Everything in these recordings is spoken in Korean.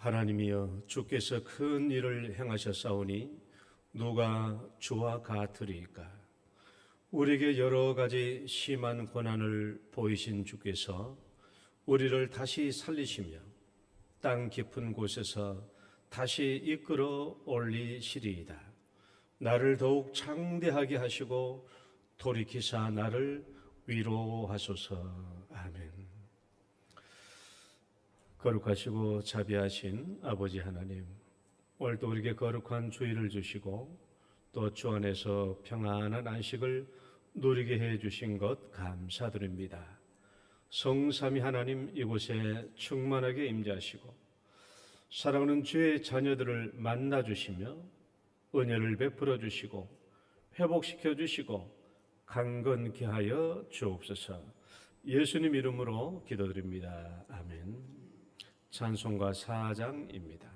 하나님이여, 주께서 큰 일을 행하셨사오니 누가 주와 같으리이까? 우리에게 여러 가지 심한 고난을 보이신 주께서 우리를 다시 살리시며 땅 깊은 곳에서 다시 이끌어 올리시리이다. 나를 더욱 창대하게 하시고 돌이키사 나를 위로하소서. 아멘. 거룩하시고 자비하신 아버지 하나님, 오늘도 우리에게 거룩한 주일을 주시고 또 주 안에서 평안한 안식을 누리게 해 주신 것 감사드립니다. 성삼위 하나님, 이곳에 충만하게 임재하시고 사랑하는 주의 자녀들을 만나 주시며 은혜를 베풀어 주시고 회복시켜 주시고 강건케 하여 주옵소서. 예수님 이름으로 기도드립니다. 아멘. 찬송가 4장입니다.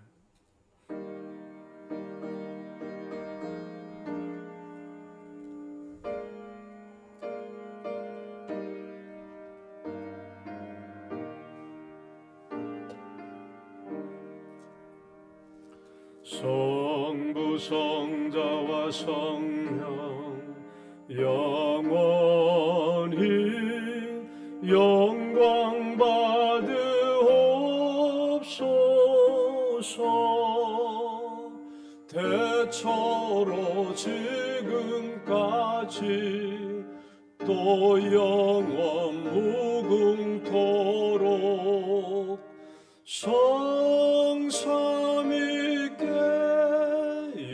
성부 성자와 성령 영원히 영광 받으옵소서. 대처로 지금까지 또 영원 무궁토록 성삼위께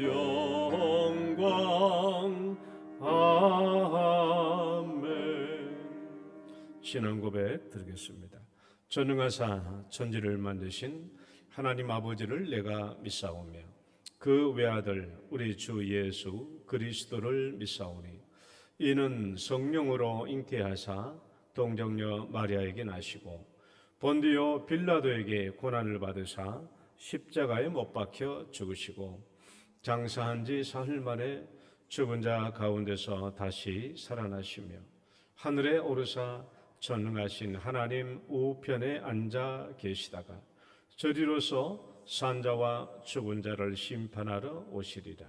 영광. 아멘. 신앙 고백 드리겠습니다. 전능하사 천지를 만드신 하나님 아버지를 내가 믿사오며 그 외아들 우리 주 예수 그리스도를 믿사오니 이는 성령으로 잉태하사 동정녀 마리아에게 나시고 본디오 빌라도에게 고난을 받으사 십자가에 못 박혀 죽으시고 장사한 지 사흘 만에 죽은 자 가운데서 다시 살아나시며 하늘에 오르사 전능하신 하나님 우편에 앉아 계시다가 저리로서 산자와 죽은 자를 심판하러 오시리라.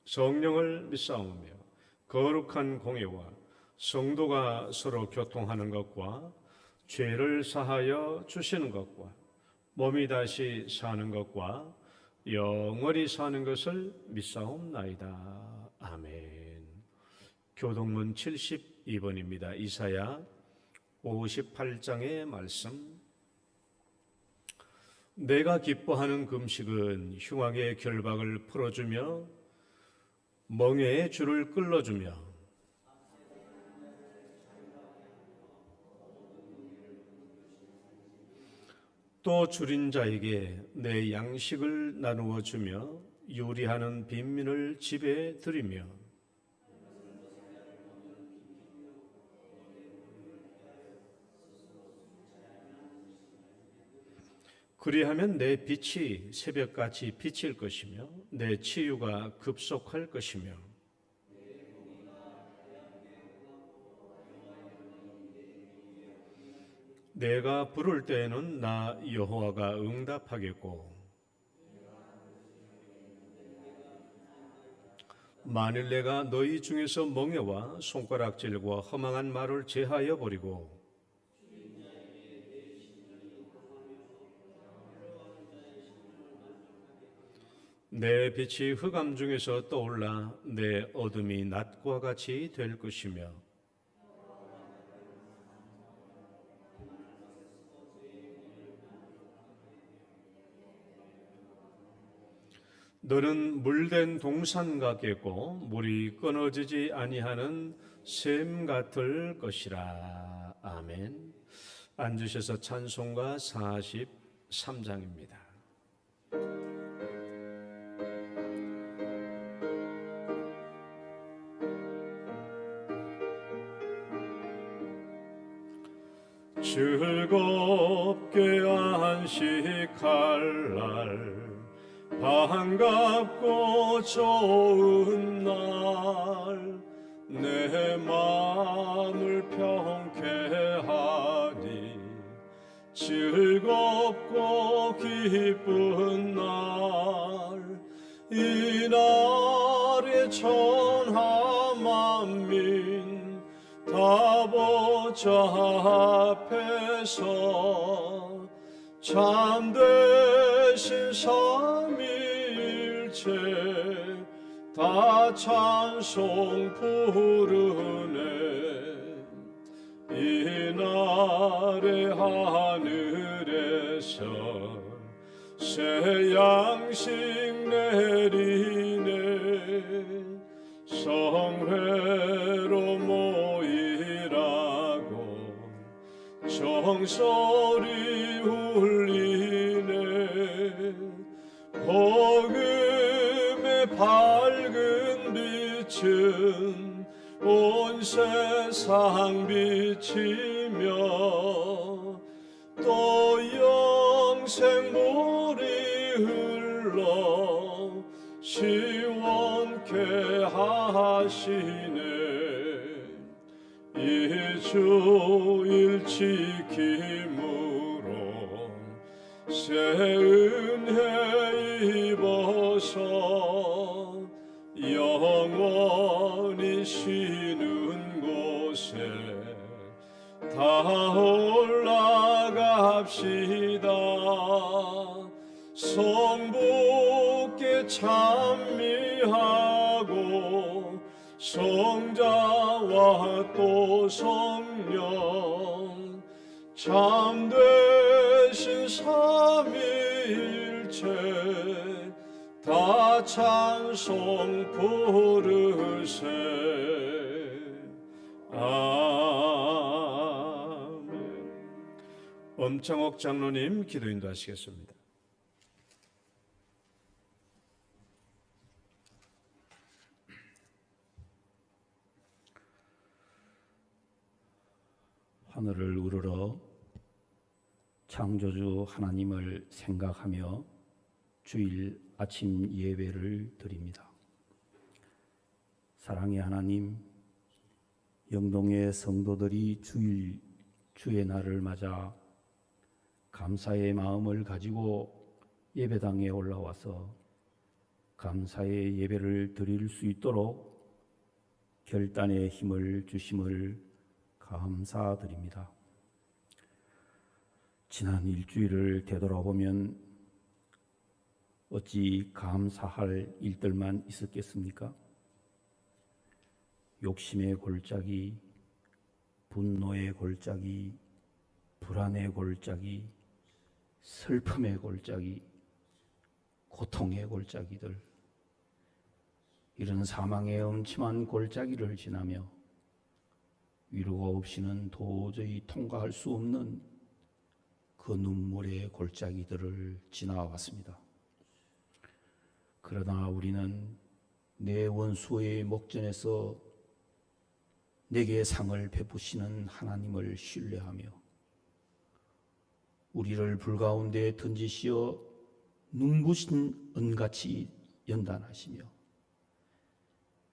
성령을 믿사오며 거룩한 공예와 성도가 서로 교통하는 것과 죄를 사하여 주시는 것과 몸이 다시 사는 것과 영원히 사는 것을 믿사옵나이다. 아멘. 교동문 72번입니다. 이사야 58장의 말씀. 내가 기뻐하는 금식은 흉악의 결박을 풀어주며 멍에의 줄을 끌어주며 또 줄인 자에게 내 양식을 나누어 주며 요리하는 빈민을 집에 들이며 그리하면 내 빛이 새벽같이 비칠 것이며 내 치유가 급속할 것이며 내가 부를 때에는 나 여호와가 응답하겠고 만일 내가 너희 중에서 멍에와 손가락질과 허망한 말을 제하여 버리고 내 빛이 흑암 중에서 떠올라 내 어둠이 낮과 같이 될 것이며 너는 물된 동산 같겠고 물이 끊어지지 아니하는 샘 같을 것이라. 아멘. 앉으셔서 찬송가 43장입니다. 즐겁게 안식할 날 반갑고 좋은 날 내 마음을 평케 하니 즐겁고 기쁜 날, 이날에 천하 만민 다 보좌 앞에서 참되신 삼위일체 다 찬송 부르네. 이날에 하늘에서 새 양식 내리네. 성회로 모이라고 정소리 울리네. 복음의 밝은 빛은 온 세상 비치며 또 영생 물이 흘러 시원케 하시네. 이 주일 지킴으로 새 은혜 입어서 영원히 쉬는 곳에 다 올라갑시다. 성부께 찬미하고 성자와 또 성령 참되신 삼위일체 다 찬송 부르세. 아멘. 엄창옥 장로님 기도 인도하시겠습니다. 하늘을 우러러 창조주 하나님을 생각하며 주일 아침 예배를 드립니다. 사랑의 하나님, 영동의 성도들이 주의 날을 맞아 감사의 마음을 가지고 예배당에 올라와서 감사의 예배를 드릴 수 있도록 결단의 힘을 주심을 감사드립니다. 지난 일주일을 되돌아보면 어찌 감사할 일들만 있었겠습니까? 욕심의 골짜기, 분노의 골짜기, 불안의 골짜기, 슬픔의 골짜기, 고통의 골짜기들, 이런 사망의 음침한 골짜기를 지나며 위로가 없이는 도저히 통과할 수 없는 그 눈물의 골짜기들을 지나왔습니다. 그러나 우리는 내 원수의 목전에서 내게 상을 베푸시는 하나님을 신뢰하며 우리를 불가운데 던지시어 눈부신 은같이 연단하시며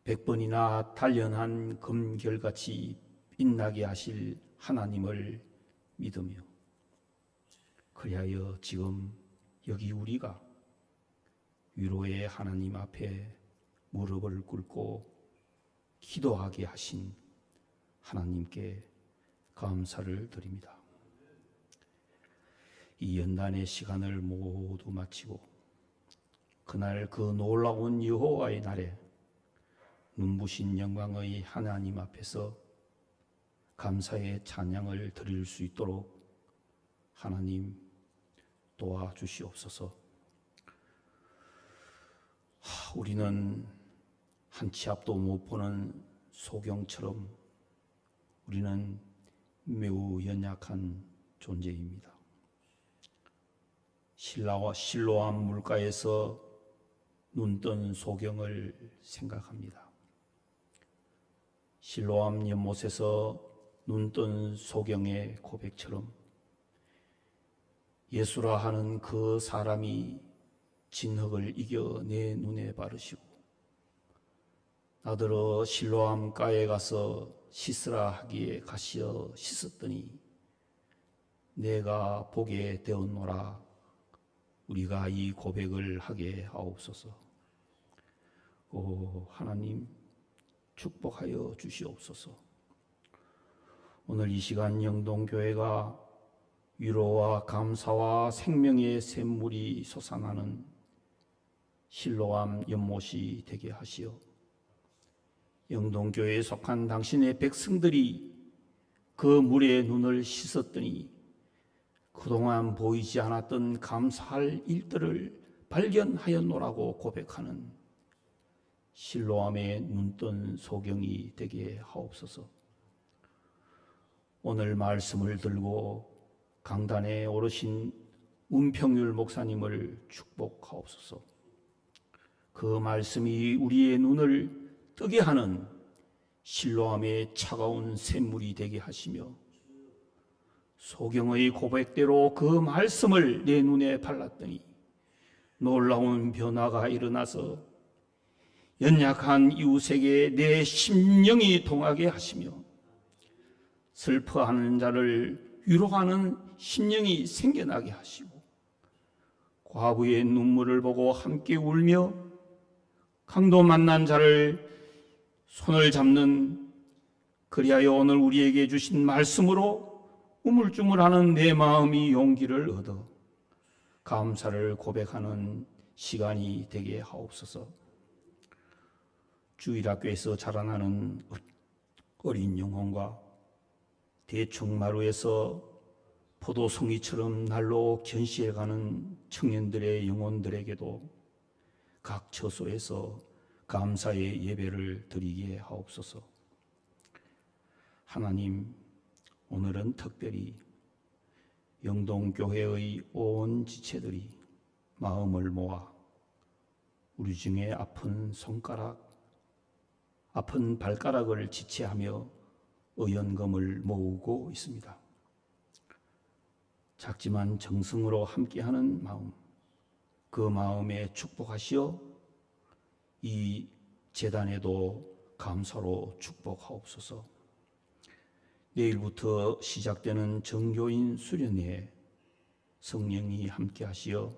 100번이나 단련한 금결같이 빛나게 하실 하나님을 믿으며 그리하여 지금 여기 우리가 위로의 하나님 앞에 무릎을 꿇고 기도하게 하신 하나님께 감사를 드립니다. 이 연단의 시간을 모두 마치고 그날 그 놀라운 여호와의 날에 눈부신 영광의 하나님 앞에서 감사의 찬양을 드릴 수 있도록 하나님 도와주시옵소서. 우리는 한 치 앞도 못 보는 소경처럼 우리는 매우 연약한 존재입니다. 실로암 물가에서 눈뜬 소경을 생각합니다. 실로암 연못에서 눈뜬 소경의 고백처럼 예수라 하는 그 사람이 진흙을 이겨 내 눈에 바르시고 나더러 실로암가에 가서 씻으라 하기에 가시어 씻었더니 내가 보게 되었노라. 우리가 이 고백을 하게 하옵소서. 오 하나님, 축복하여 주시옵소서. 오늘 이 시간 영동교회가 위로와 감사와 생명의 샘물이 솟아나는 실로암 연못이 되게 하시어 영동교회에 속한 당신의 백성들이 그 물에 눈을 씻었더니 그동안 보이지 않았던 감사할 일들을 발견하였노라고 고백하는 실로암의 눈뜬 소경이 되게 하옵소서. 오늘 말씀을 들고 강단에 오르신 문평율 목사님을 축복하옵소서. 그 말씀이 우리의 눈을 뜨게 하는 실로암의 차가운 샘물이 되게 하시며 소경의 고백대로 그 말씀을 내 눈에 발랐더니 놀라운 변화가 일어나서 연약한 이웃에게 내 심령이 동하게 하시며 슬퍼하는 자를 위로하는 심령이 생겨나게 하시고 과부의 눈물을 보고 함께 울며 강도 만난 자를 손을 잡는, 그리하여 오늘 우리에게 주신 말씀으로 우물쭈물하는 내 마음이 용기를 얻어 감사를 고백하는 시간이 되게 하옵소서. 주일학교에서 자라나는 어린 영혼과 대청마루에서 포도송이처럼 날로 견시해가는 청년들의 영혼들에게도 각 처소에서 감사의 예배를 드리게 하옵소서. 하나님, 오늘은 특별히 영동교회의 온 지체들이 마음을 모아 우리 중에 아픈 손가락, 아픈 발가락을 지체하며 의연금을 모으고 있습니다. 작지만 정성으로 함께하는 마음, 그 마음에 축복하시어 이 제단에도 감사로 축복하옵소서. 내일부터 시작되는 정교인 수련회에 성령이 함께하시어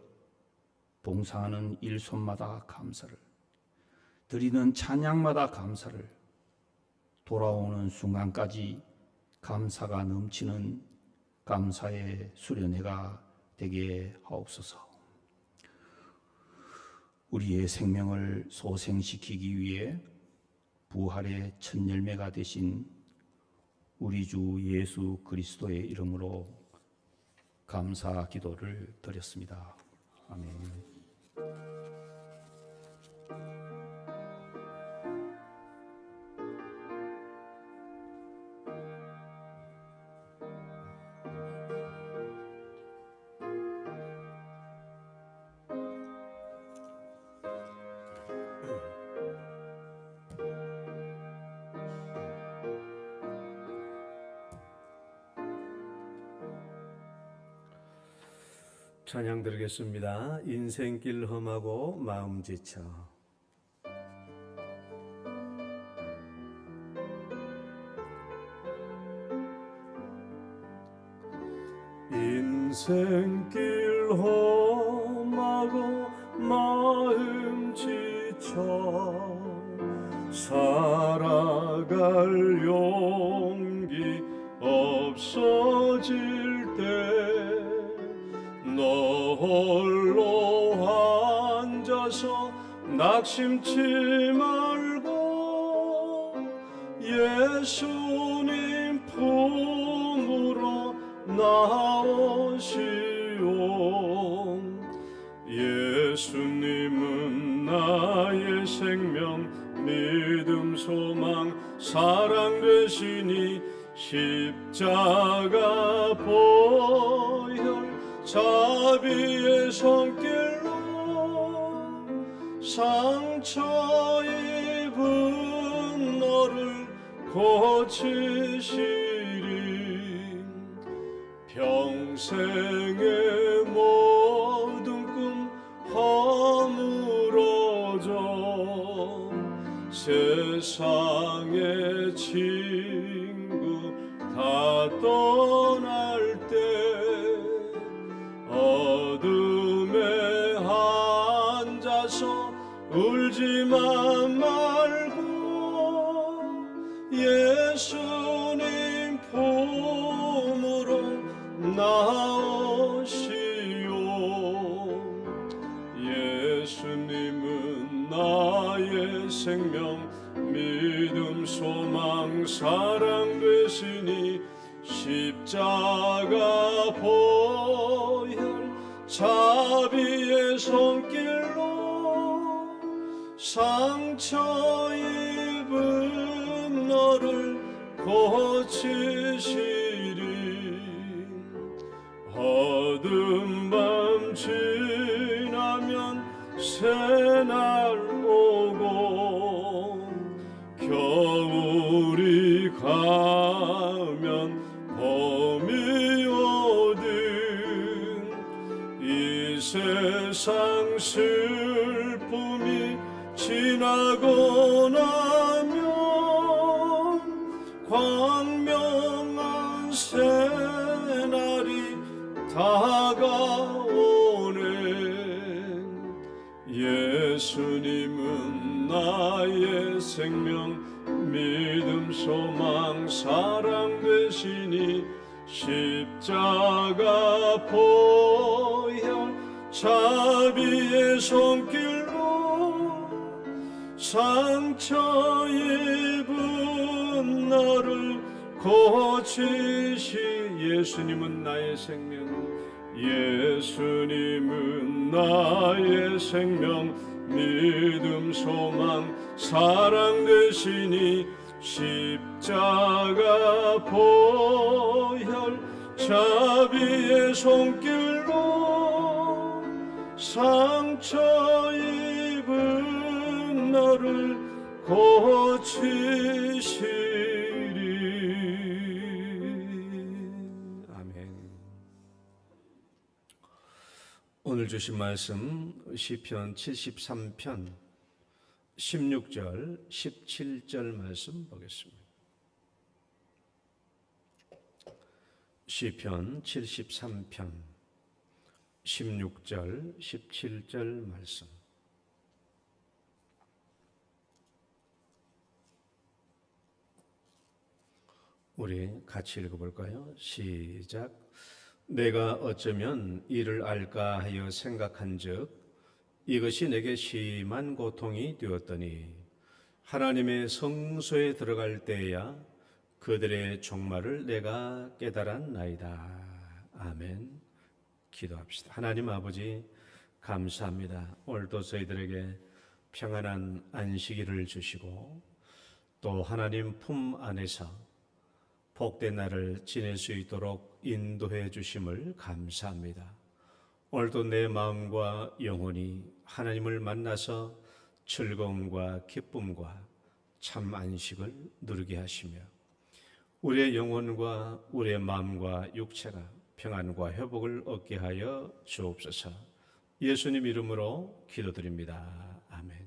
봉사하는 일손마다 감사를, 드리는 찬양마다 감사를, 돌아오는 순간까지 감사가 넘치는 감사의 수련회가 되게 하옵소서. 우리의 생명을 소생시키기 위해 부활의 첫 열매가 되신 우리 주 예수 그리스도의 이름으로 감사 기도를 드렸습니다. 아멘. 찬양 드리겠습니다. 인생길 험하고 마음 지쳐. 인생길 험하고 마음 지쳐 살아갈 용기 없어질 때 너 홀로 앉아서 낙심치 말고 예수님 품으로 나오시오. 예수님은 나의 생명, 믿음, 소망, 사랑 되시니 십자가 보혈 자비의 손길로 상처 입은 너를 고치시리. 평생의 모든 꿈 허물어져 세상의 친구 다 떠날 때 사랑 되시니 십자가 보혈 자비의 손길로 상처 입은 너를 고치시리. 어두운 밤 지나면 새날 오고 겨울이 가면 봄이 오든 이 세상 슬픔이 지나고 나면 광명한 새날이 다가오네. 예수님은 나의 생명 믿음 소망 사랑 되시니 십자가 보혈 자비의 손길로 상처 입은 나를 고치시. 예수님은 나의 생명, 예수님은 나의 생명 믿음 소망 사랑 되시니 십자가 보혈 자비의 손길로 상처 입은 너를 고치시리. 아멘. 오늘 주신 말씀 시편 73편 16절 17절 말씀 보겠습니다. 시편 73편 16절 17절 말씀. 우리 같이 읽어볼까요? 시작. 내가 어쩌면 이를 알까 하여 생각한즉 이것이 내게 심한 고통이 되었더니 하나님의 성소에 들어갈 때야 그들의 종말을 내가 깨달았나이다. 아멘. 기도합시다. 하나님 아버지 감사합니다. 오늘도 저희들에게 평안한 안식일을 주시고 또 하나님 품 안에서 복된 날을 지낼 수 있도록 인도해 주심을 감사합니다. 오늘도 내 마음과 영혼이 하나님을 만나서 즐거움과 기쁨과 참 안식을 누리게 하시며 우리의 영혼과 우리의 마음과 육체가 평안과 회복을 얻게 하여 주옵소서. 예수님 이름으로 기도드립니다. 아멘.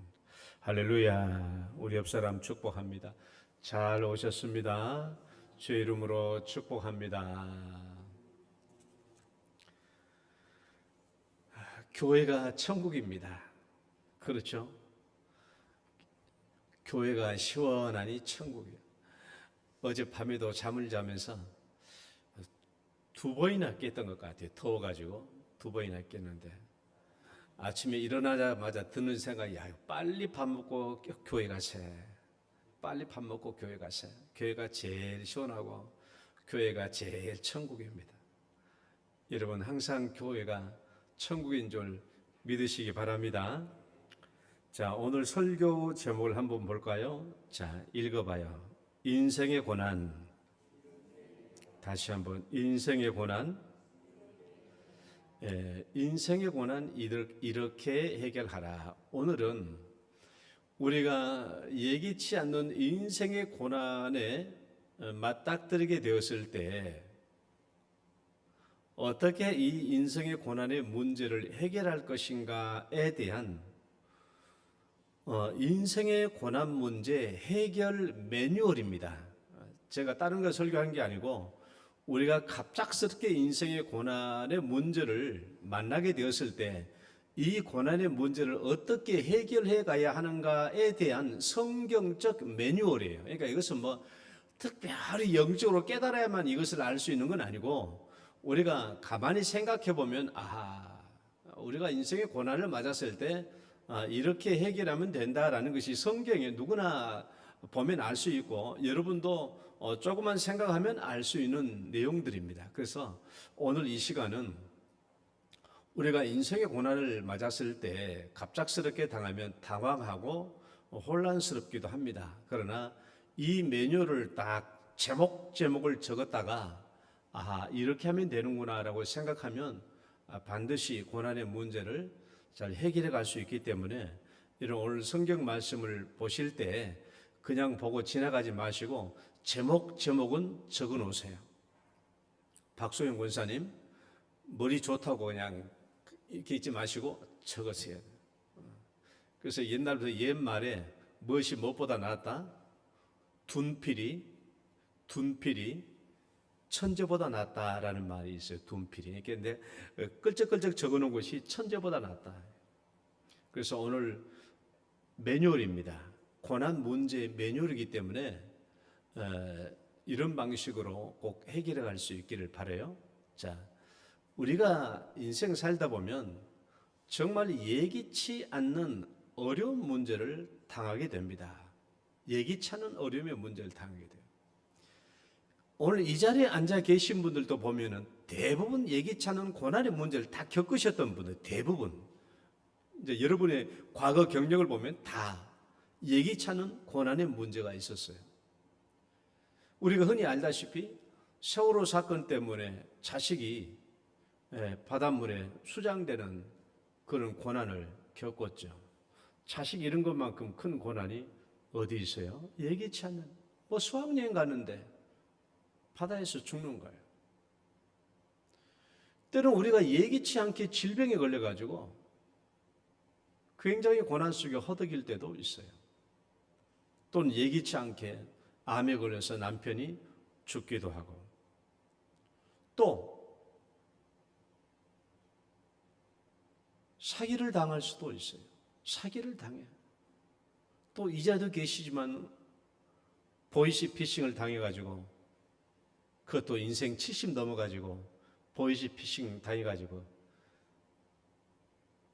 할렐루야. 우리 옆사람 축복합니다. 잘 오셨습니다. 주 이름으로 축복합니다. 교회가 천국입니다. 그렇죠? 교회가 시원하니 천국이에요. 어젯밤에도 잠을 자면서 2번이나 깼던 것 같아요. 더워가지고 2번이나 깼는데 아침에 일어나자마자 드는 생각이 빨리 밥 먹고 교회 가세. 빨리 밥 먹고 교회 가세요. 교회가 제일 시원하고 교회가 제일 천국입니다. 여러분 항상 교회가 천국인 줄 믿으시기 바랍니다. 자, 오늘 설교 제목을 한번 볼까요? 자, 읽어봐요. 인생의 고난. 다시 한번 인생의 고난. 인생의 고난 이렇게 해결하라. 오늘은 우리가 예기치 않는 인생의 고난에 맞닥뜨리게 되었을 때 어떻게 이 인생의 고난의 문제를 해결할 것인가에 대한 인생의 고난 문제 해결 매뉴얼입니다. 제가 다른 걸 설교한 게 아니고 우리가 갑작스럽게 인생의 고난의 문제를 만나게 되었을 때 이 고난의 문제를 어떻게 해결해 가야 하는가에 대한 성경적 매뉴얼이에요. 그러니까 이것은 뭐 특별히 영적으로 깨달아야만 이것을 알 수 있는 건 아니고 우리가 가만히 생각해 보면 우리가 인생의 고난을 맞았을 때 이렇게 해결하면 된다라는 것이 성경에 누구나 보면 알 수 있고 여러분도 조금만 생각하면 알 수 있는 내용들입니다. 그래서 오늘 이 시간은 우리가 인생의 고난을 맞았을 때 갑작스럽게 당하면 당황하고 혼란스럽기도 합니다. 그러나 이 매뉴얼을 딱 제목을 적었다가 이렇게 하면 되는구나라고 생각하면 반드시 고난의 문제를 잘 해결해 갈 수 있기 때문에 이런 오늘 성경 말씀을 보실 때 그냥 보고 지나가지 마시고 제목은 적어 놓으세요. 박소영 권사님, 머리 좋다고 그냥 이렇게 있지 마시고 적으세요. 그래서 옛날부터 옛말에 무엇이 무엇보다 낫다? 둔필이 천재보다 낫다라는 말이 있어요. 둔필이. 그런데 끌적끌적 적어놓은 것이 천재보다 낫다. 그래서 오늘 매뉴얼입니다. 고난 문제 매뉴얼이기 때문에 이런 방식으로 꼭 해결해 갈 수 있기를 바라요. 자, 우리가 인생 살다 보면 정말 예기치 않는 어려운 문제를 당하게 됩니다. 예기치 않은 어려움의 문제를 당하게 돼요. 오늘 이 자리에 앉아 계신 분들도 보면은 대부분 예기치 않은 고난의 문제를 다 겪으셨던 분들, 대부분. 이제 여러분의 과거 경력을 보면 다 예기치 않은 고난의 문제가 있었어요. 우리가 흔히 알다시피 세월호 사건 때문에 자식이 바닷물에 수장되는 그런 고난을 겪었죠. 자식 잃은 것만큼 큰 고난이 어디 있어요? 예기치 않는. 수학여행 가는데 바다에서 죽는 거예요. 때로는 우리가 예기치 않게 질병에 걸려가지고 굉장히 고난 속에 허덕일 때도 있어요. 또는 예기치 않게 암에 걸려서 남편이 죽기도 하고, 또 사기를 당할 수도 있어요. 사기를 당해. 또 이 자리도 계시지만 보이시피싱을 당해가지고, 그것도 인생 70 넘어가지고 보이시피싱 당해가지고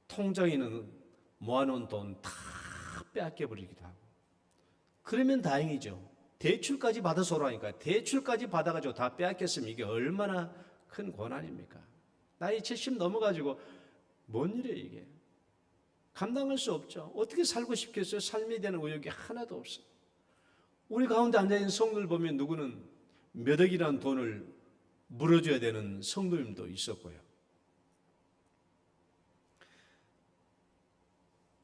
통장에는 모아놓은 돈 다 빼앗겨버리기도 하고. 그러면 다행이죠. 대출까지 받아서 오라니까. 대출까지 받아가지고 다 빼앗겼으면 이게 얼마나 큰 고난입니까? 나이 70 넘어가지고 뭔 일이에요 이게. 감당할 수 없죠. 어떻게 살고 싶겠어요? 삶에 대한 의욕이 하나도 없어요. 우리 가운데 앉아있는 성도들 보면 누구는 몇 억이라는 돈을 물어줘야 되는 성도님도 있었고요.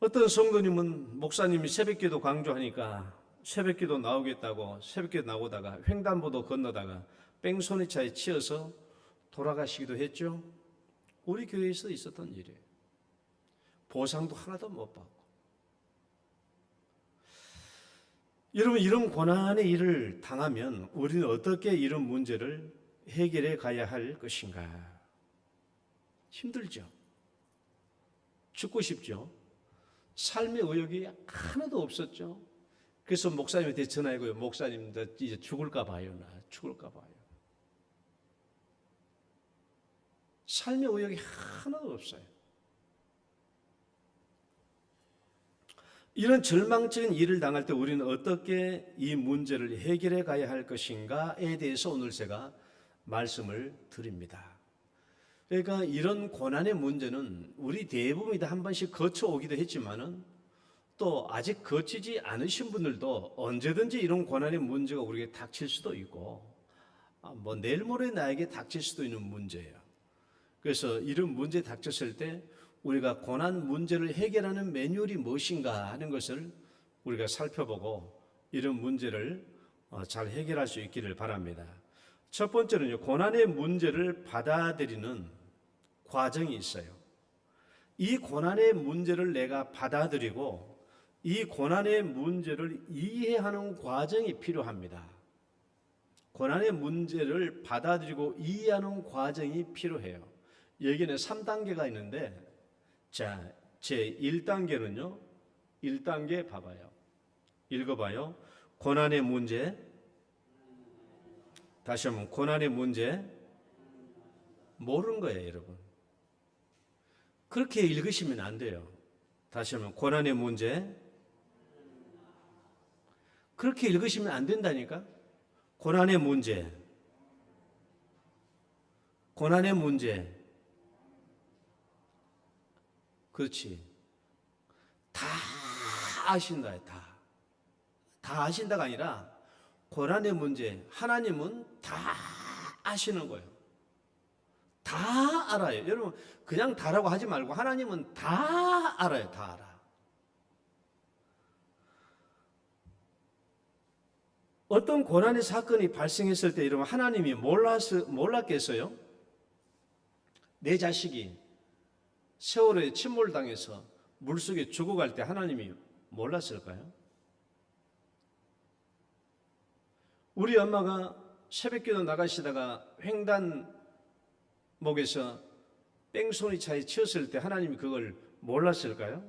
어떤 성도님은 목사님이 새벽기도 강조하니까 새벽기도 나오겠다고 새벽기도 나오다가 횡단보도 건너다가 뺑소니차에 치여서 돌아가시기도 했죠. 우리 교회에서 있었던 일이에요. 보상도 하나도 못 받고. 여러분, 이런 고난의 일을 당하면 우리는 어떻게 이런 문제를 해결해 가야 할 것인가? 힘들죠. 죽고 싶죠. 삶의 의욕이 하나도 없었죠. 그래서 목사님한테 전화해고요. 목사님, 나 이제 죽을까 봐요. 나 죽을까 봐요. 삶의 의욕이 하나도 없어요. 이런 절망적인 일을 당할 때 우리는 어떻게 이 문제를 해결해 가야 할 것인가에 대해서 오늘 제가 말씀을 드립니다. 그러니까 이런 고난의 문제는 우리 대부분이 다 한 번씩 거쳐오기도 했지만은 또 아직 거치지 않으신 분들도 언제든지 이런 고난의 문제가 우리에게 닥칠 수도 있고 내일 모레 나에게 닥칠 수도 있는 문제예요. 그래서 이런 문제 닥쳤을 때 우리가 고난 문제를 해결하는 매뉴얼이 무엇인가 하는 것을 우리가 살펴보고 이런 문제를 잘 해결할 수 있기를 바랍니다. 첫 번째는요, 고난의 문제를 받아들이는 과정이 있어요. 이 고난의 문제를 내가 받아들이고 이 고난의 문제를 이해하는 과정이 필요합니다. 고난의 문제를 받아들이고 이해하는 과정이 필요해요. 여기는 3단계가 있는데, 자, 제 1단계는요, 1단계 봐봐요. 읽어봐요. 고난의 문제. 다시 한번, 고난의 문제. 모르는 거예요, 여러분. 그렇게 읽으시면 안 돼요. 다시 한번, 고난의 문제. 그렇게 읽으시면 안 된다니까. 고난의 문제, 고난의 문제. 그렇지. 다 아신다. 다 아신다가 아니라 고난의 문제, 하나님은 다 아시는 거예요. 다 알아요. 여러분, 그냥 다라고 하지 말고 하나님은 다 알아요. 다 알아. 어떤 고난의 사건이 발생했을 때 여러분, 하나님이 몰랐겠어요? 내 자식이 세월에 침몰당해서 물속에 죽어갈 때 하나님이 몰랐을까요? 우리 엄마가 새벽기도 나가시다가 횡단목에서 뺑소니 차에 치였을 때 하나님이 그걸 몰랐을까요?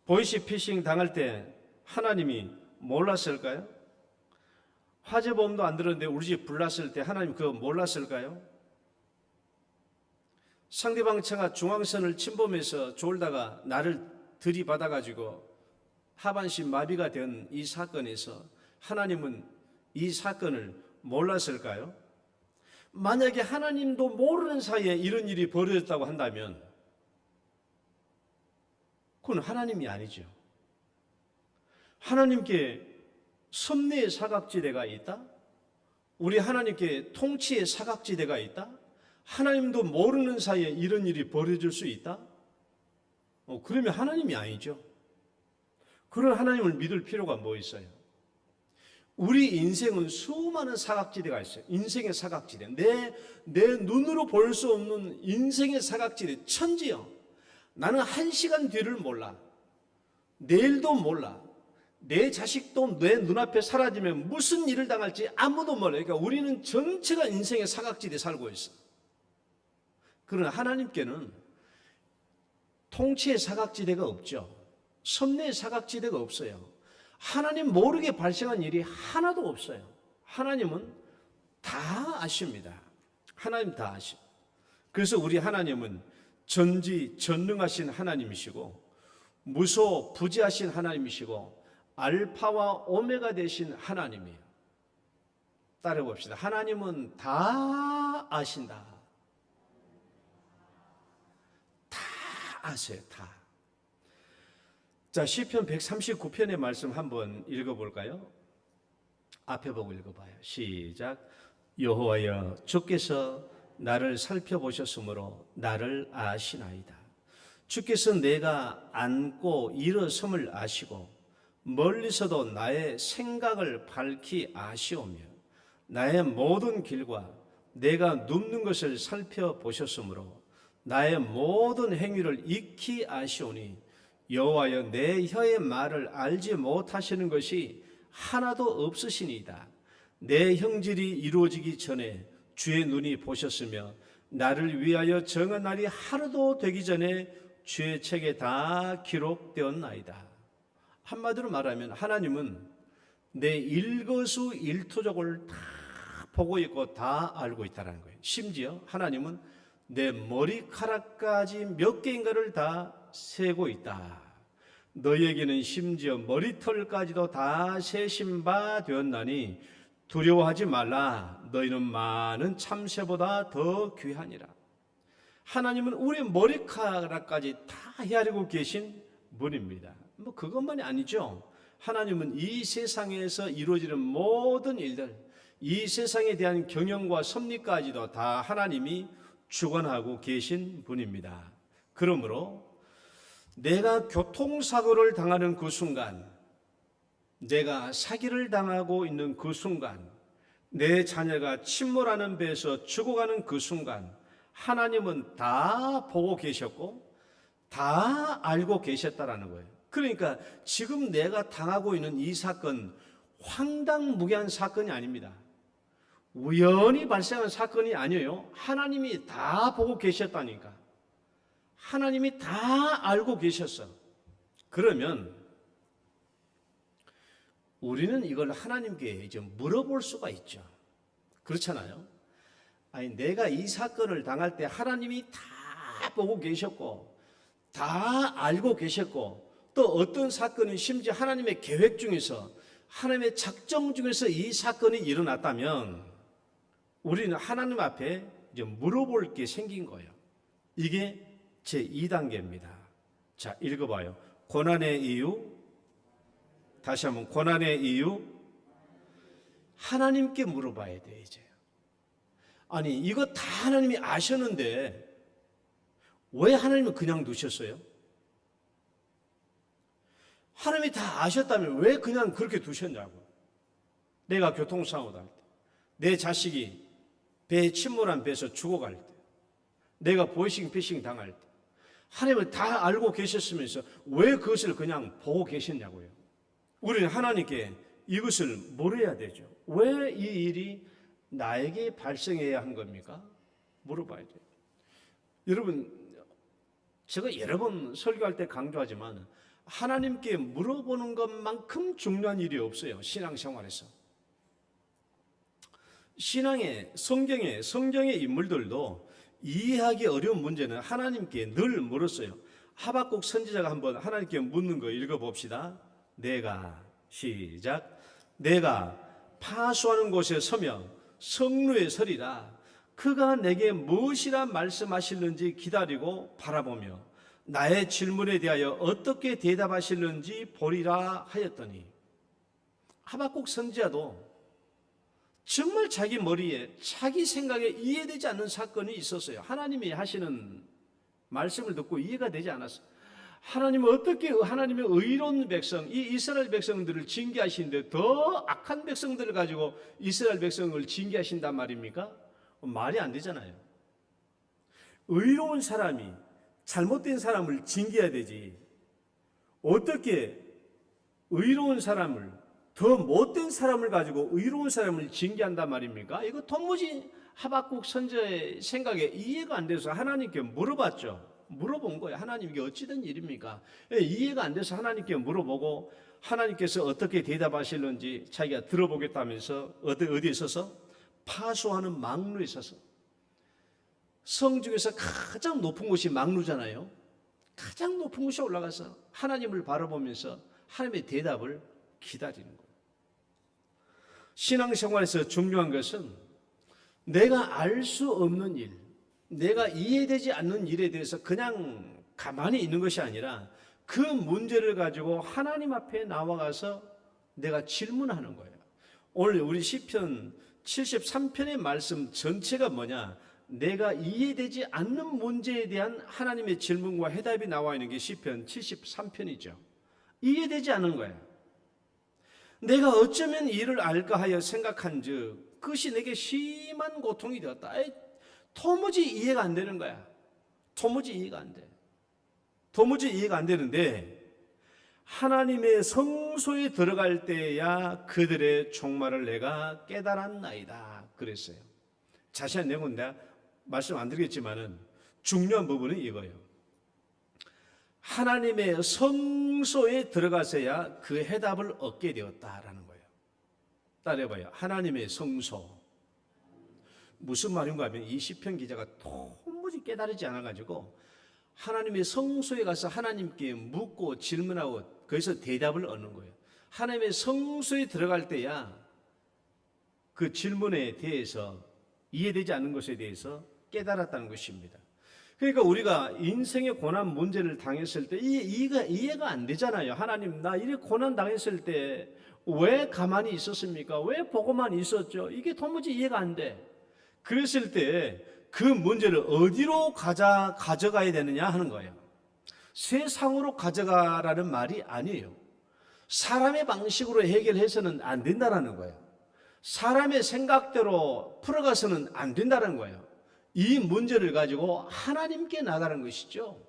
보이시피싱 당할 때 하나님이 몰랐을까요? 화재보험도 안 들었는데 우리 집 불났을 때 하나님 그거 몰랐을까요? 상대방 차가 중앙선을 침범해서 졸다가 나를 들이받아가지고 하반신 마비가 된 이 사건에서 하나님은 이 사건을 몰랐을까요? 만약에 하나님도 모르는 사이에 이런 일이 벌어졌다고 한다면 그건 하나님이 아니죠. 하나님께 섭리의 사각지대가 있다? 우리 하나님께 통치의 사각지대가 있다? 하나님도 모르는 사이에 이런 일이 벌어질 수 있다? 그러면 하나님이 아니죠. 그런 하나님을 믿을 필요가 뭐 있어요? 우리 인생은 수많은 사각지대가 있어요. 인생의 사각지대. 내 눈으로 볼 수 없는 인생의 사각지대. 천지요. 나는 1시간 뒤를 몰라. 내일도 몰라. 내 자식도 내 눈앞에 사라지면 무슨 일을 당할지 아무도 몰라요. 그러니까 우리는 전체가 인생의 사각지대에 살고 있어. 그러나 하나님께는 통치의 사각지대가 없죠. 섭리의 사각지대가 없어요. 하나님 모르게 발생한 일이 하나도 없어요. 하나님은 다 아십니다. 하나님 다 아십니다. 그래서 우리 하나님은 전지전능하신 하나님이시고 무소부지하신 하나님이시고 알파와 오메가 되신 하나님이에요. 따라봅시다. 하나님은 다 아신다. 다 아세요. 다. 자, 시편 139편의 말씀 한번 읽어볼까요? 앞에 보고 읽어봐요. 시작. 여호와여, 주께서 나를 살펴보셨으므로 나를 아시나이다. 주께서 내가 앉고 일어섬을 아시고 멀리서도 나의 생각을 밝히 아시오며 나의 모든 길과 내가 눕는 것을 살펴보셨으므로 나의 모든 행위를 익히 아시오니 여호와여, 내 혀의 말을 알지 못하시는 것이 하나도 없으시니이다. 내 형질이 이루어지기 전에 주의 눈이 보셨으며 나를 위하여 정한 날이 하루도 되기 전에 주의 책에 다 기록되었나이다. 한마디로 말하면 하나님은 내 일거수일투족을 다 보고 있고 다 알고 있다는 거예요. 심지어 하나님은 내 머리카락까지 몇 개인가를 다 세고 있다. 너희에게는 심지어 머리털까지도 다 세신 바 되었나니 두려워하지 말라. 너희는 많은 참새보다 더 귀하니라. 하나님은 우리 머리카락까지 다 헤아리고 계신 분입니다. 뭐 그것만이 아니죠. 하나님은 이 세상에서 이루어지는 모든 일들, 이 세상에 대한 경영과 섭리까지도 다 하나님이 주관하고 계신 분입니다. 그러므로 내가 교통사고를 당하는 그 순간, 내가 사기를 당하고 있는 그 순간, 내 자녀가 침몰하는 배에서 죽어가는 그 순간 하나님은 다 보고 계셨고 다 알고 계셨다라는 거예요. 그러니까 지금 내가 당하고 있는 이 사건 황당무계한 사건이 아닙니다. 우연히 발생한 사건이 아니에요. 하나님이 다 보고 계셨다니까. 하나님이 다 알고 계셨어. 그러면 우리는 이걸 하나님께 이제 물어볼 수가 있죠. 그렇잖아요. 아니, 내가 이 사건을 당할 때 하나님이 다 보고 계셨고 다 알고 계셨고 또 어떤 사건은 심지어 하나님의 계획 중에서 하나님의 작정 중에서 이 사건이 일어났다면 우리는 하나님 앞에 이제 물어볼 게 생긴 거예요. 이게 제 2단계입니다. 자, 읽어봐요. 고난의 이유, 다시 한번 고난의 이유, 하나님께 물어봐야 돼 이제. 아니 이거 다 하나님이 아셨는데 왜 하나님은 그냥 두셨어요? 하나님이 다 아셨다면 왜 그냥 그렇게 두셨냐고. 내가 교통사고 날 때, 내 자식이 배에 침몰한 배에서 죽어갈 때, 내가 보이싱피싱 당할 때, 하나님은 다 알고 계셨으면서 왜 그것을 그냥 보고 계셨냐고요. 우리는 하나님께 이것을 물어야 되죠. 왜 이 일이 나에게 발생해야 한 겁니까? 물어봐야 돼요. 여러분, 제가 여러 번 설교할 때 강조하지만 하나님께 물어보는 것만큼 중요한 일이 없어요. 신앙생활에서. 성경의 인물들도 이해하기 어려운 문제는 하나님께 늘 물었어요. 하박국 선지자가 한번 하나님께 묻는 거 읽어봅시다. 내가 파수하는 곳에 서며 성루에 서리라. 그가 내게 무엇이라 말씀하실는지 기다리고 바라보며 나의 질문에 대하여 어떻게 대답하실는지 보리라 하였더니, 하박국 선지자도 정말 자기 머리에 자기 생각에 이해되지 않는 사건이 있었어요. 하나님이 하시는 말씀을 듣고 이해가 되지 않았어요. 하나님은 어떻게 하나님의 의로운 백성, 이 이스라엘 백성들을 징계하시는데 더 악한 백성들을 가지고 이스라엘 백성을 징계하신단 말입니까? 말이 안 되잖아요. 의로운 사람이 잘못된 사람을 징계해야 되지, 어떻게 의로운 사람을, 더 못된 사람을 가지고 의로운 사람을 징계한단 말입니까? 이거 도무지 하박국 선지자의 생각에 이해가 안 돼서 하나님께 물어봤죠. 물어본 거예요. 하나님 이게 어찌된 일입니까? 이해가 안 돼서 하나님께 물어보고 하나님께서 어떻게 대답하실는지 자기가 들어보겠다면서 어디에 있어서? 파수하는 망루에 있어서. 성 중에서 가장 높은 곳이 망루잖아요. 가장 높은 곳에 올라가서 하나님을 바라보면서 하나님의 대답을 기다리는 거예요. 신앙생활에서 중요한 것은 내가 알 수 없는 일, 내가 이해되지 않는 일에 대해서 그냥 가만히 있는 것이 아니라 그 문제를 가지고 하나님 앞에 나와가서 내가 질문하는 거예요. 오늘 우리 시편 73편의 말씀 전체가 뭐냐? 내가 이해되지 않는 문제에 대한 하나님의 질문과 해답이 나와 있는 게 시편 73편이죠. 이해되지 않은 거예요. 내가 어쩌면 이를 알까 하여 생각한즉 그것이 내게 심한 고통이 되었다. 도무지 이해가 안 되는 거야. 도무지 이해가 안 돼. 도무지 이해가 안 되는데 하나님의 성소에 들어갈 때야 그들의 종말을 내가 깨달았나이다 그랬어요. 자세한 내용은 내가 말씀 안 드리겠지만은 중요한 부분은 이거예요. 하나님의 성소에 들어가서야 그 해답을 얻게 되었다라는 거예요. 따라해봐요. 하나님의 성소. 무슨 말인가 하면 이 시편 기자가 도무지 깨달지 않아가지고 하나님의 성소에 가서 하나님께 묻고 질문하고 거기서 대답을 얻는 거예요. 하나님의 성소에 들어갈 때야 그 질문에 대해서 이해되지 않는 것에 대해서 깨달았다는 것입니다. 그러니까 우리가 인생의 고난 문제를 당했을 때 이해가 안 되잖아요. 하나님, 나 이렇게 고난 당했을 때 왜 가만히 있었습니까? 왜 보고만 있었죠? 이게 도무지 이해가 안 돼. 그랬을 때 그 문제를 어디로 가져가야 되느냐 하는 거예요. 세상으로 가져가라는 말이 아니에요. 사람의 방식으로 해결해서는 안 된다는 거예요. 사람의 생각대로 풀어가서는 안 된다는 거예요. 이 문제를 가지고 하나님께 나가는 것이죠.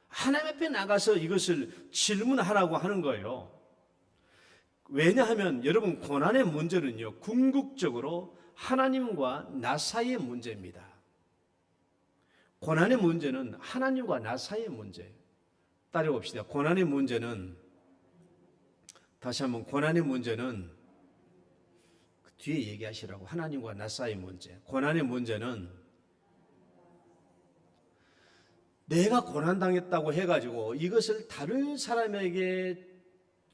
하나님 앞에 나가서 이것을 질문하라고 하는 거예요. 왜냐하면 여러분, 고난의 문제는요, 궁극적으로 하나님과 나 사이의 문제입니다. 고난의 문제는 하나님과 나 사이의 문제예요. 따라봅시다. 고난의 문제는, 다시 한번, 고난의 문제는 그 뒤에 얘기하시라고. 하나님과 나 사이의 문제. 고난의 문제는 내가 고난당했다고 해가지고 이것을 다른 사람에게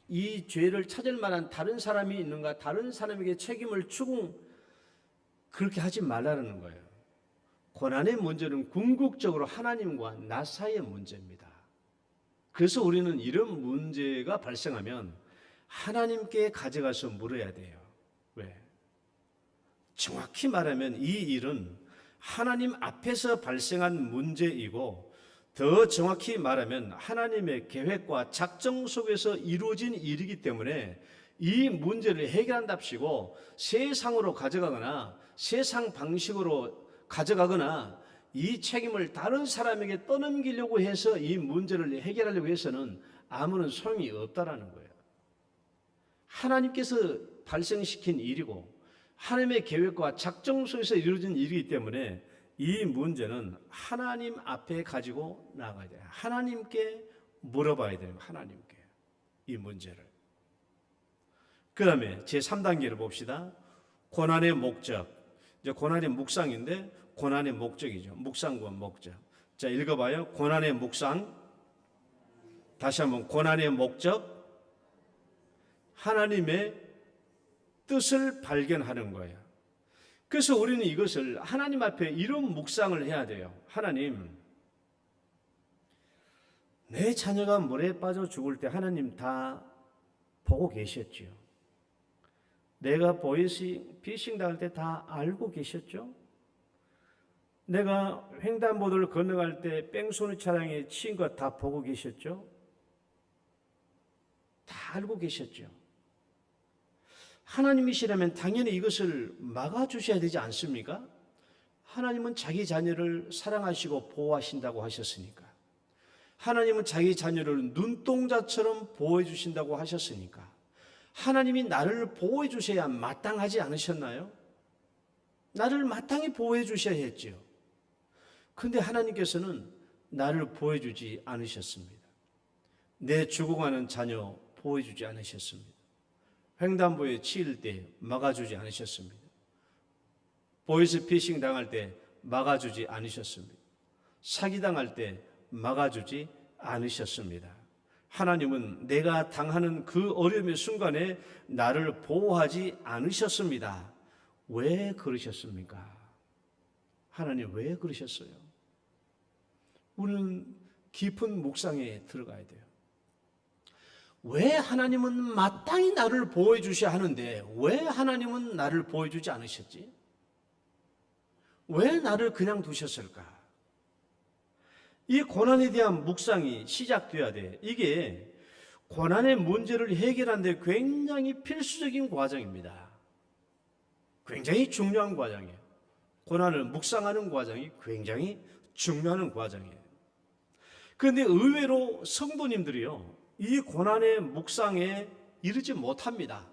이 죄를 찾을 만한 다른 사람이 있는가, 다른 사람에게 책임을 그렇게 하지 말라는 거예요. 고난의 문제는 궁극적으로 하나님과 나 사이의 문제입니다. 그래서 우리는 이런 문제가 발생하면 하나님께 가져가서 물어야 돼요. 왜? 정확히 말하면 이 일은 하나님 앞에서 발생한 문제이고, 더 정확히 말하면 하나님의 계획과 작정 속에서 이루어진 일이기 때문에 이 문제를 해결한답시고 세상으로 가져가거나 세상 방식으로 가져가거나 이 책임을 다른 사람에게 떠넘기려고 해서 이 문제를 해결하려고 해서는 아무런 소용이 없다라는 거예요. 하나님께서 발생시킨 일이고 하나님의 계획과 작정 속에서 이루어진 일이기 때문에 이 문제는 하나님 앞에 가지고 나가야 돼요. 하나님께 물어봐야 돼요. 하나님께 이 문제를. 그 다음에 제3단계를 봅시다. 고난의 목적. 이제 고난의 묵상인데 고난의 목적이죠. 묵상과 목적. 자, 읽어봐요. 고난의 묵상. 다시 한번 고난의 목적. 하나님의 뜻을 발견하는 거예요. 그래서 우리는 이것을 하나님 앞에 이런 묵상을 해야 돼요. 하나님, 내 자녀가 물에 빠져 죽을 때 하나님 다 보고 계셨지요. 내가 피싱 당할 때 다 알고 계셨죠. 내가 횡단보도를 건너갈 때 뺑소니 차량에 치인 거 다 보고 계셨죠. 다 알고 계셨죠. 하나님이시라면 당연히 이것을 막아주셔야 되지 않습니까? 하나님은 자기 자녀를 사랑하시고 보호하신다고 하셨으니까. 하나님은 자기 자녀를 눈동자처럼 보호해 주신다고 하셨으니까. 하나님이 나를 보호해 주셔야 마땅하지 않으셨나요? 나를 마땅히 보호해 주셔야 했지요. 그런데 하나님께서는 나를 보호해 주지 않으셨습니다. 내 죽어가는 자녀 보호해 주지 않으셨습니다. 횡단보도에 치일 때 막아주지 않으셨습니다. 보이스피싱 당할 때 막아주지 않으셨습니다. 사기당할 때 막아주지 않으셨습니다. 하나님은 내가 당하는 그 어려움의 순간에 나를 보호하지 않으셨습니다. 왜 그러셨습니까? 하나님 왜 그러셨어요? 우리는 깊은 묵상에 들어가야 돼요. 왜 하나님은 마땅히 나를 보호해 주셔야 하는데 왜 하나님은 나를 보호해 주지 않으셨지? 왜 나를 그냥 두셨을까? 이 고난에 대한 묵상이 시작돼야 돼. 이게 고난의 문제를 해결하는 데 굉장히 필수적인 과정입니다. 굉장히 중요한 과정이에요. 고난을 묵상하는 과정이 굉장히 중요한 과정이에요. 그런데 의외로 성도님들이요, 이 고난의 묵상에 이르지 못합니다.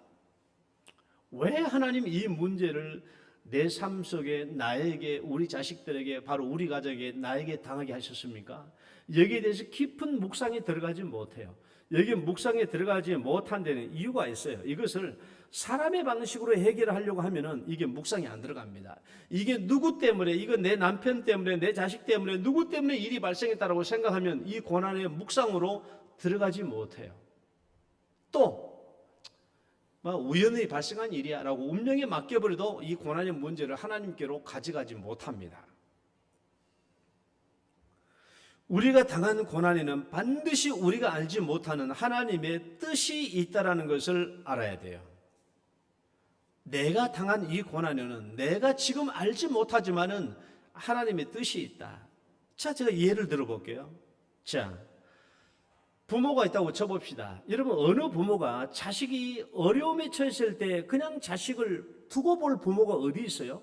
왜 하나님 이 문제를 내 삶 속에 나에게, 우리 자식들에게, 바로 우리 가족에게, 나에게 당하게 하셨습니까? 여기에 대해서 깊은 묵상에 들어가지 못해요. 여기 묵상에 들어가지 못한 데는 이유가 있어요. 이것을 사람의 방식으로 해결하려고 하면은 이게 묵상이 안 들어갑니다. 이게 누구 때문에, 이거 내 남편 때문에, 내 자식 때문에, 누구 때문에 일이 발생했다라고 생각하면 이 고난의 묵상으로 들어가지 못해요. 또 우연히 발생한 일이야 라고 운명에 맡겨버려도 이 고난의 문제를 하나님께로 가져가지 못합니다. 우리가 당한 고난에는 반드시 우리가 알지 못하는 하나님의 뜻이 있다는 것을 알아야 돼요. 내가 당한 이 고난에는 내가 지금 알지 못하지만은 하나님의 뜻이 있다. 자, 제가 예를 들어볼게요. 자, 부모가 있다고 쳐봅시다. 여러분, 어느 부모가 자식이 어려움에 처했을 때 그냥 자식을 두고 볼 부모가 어디 있어요?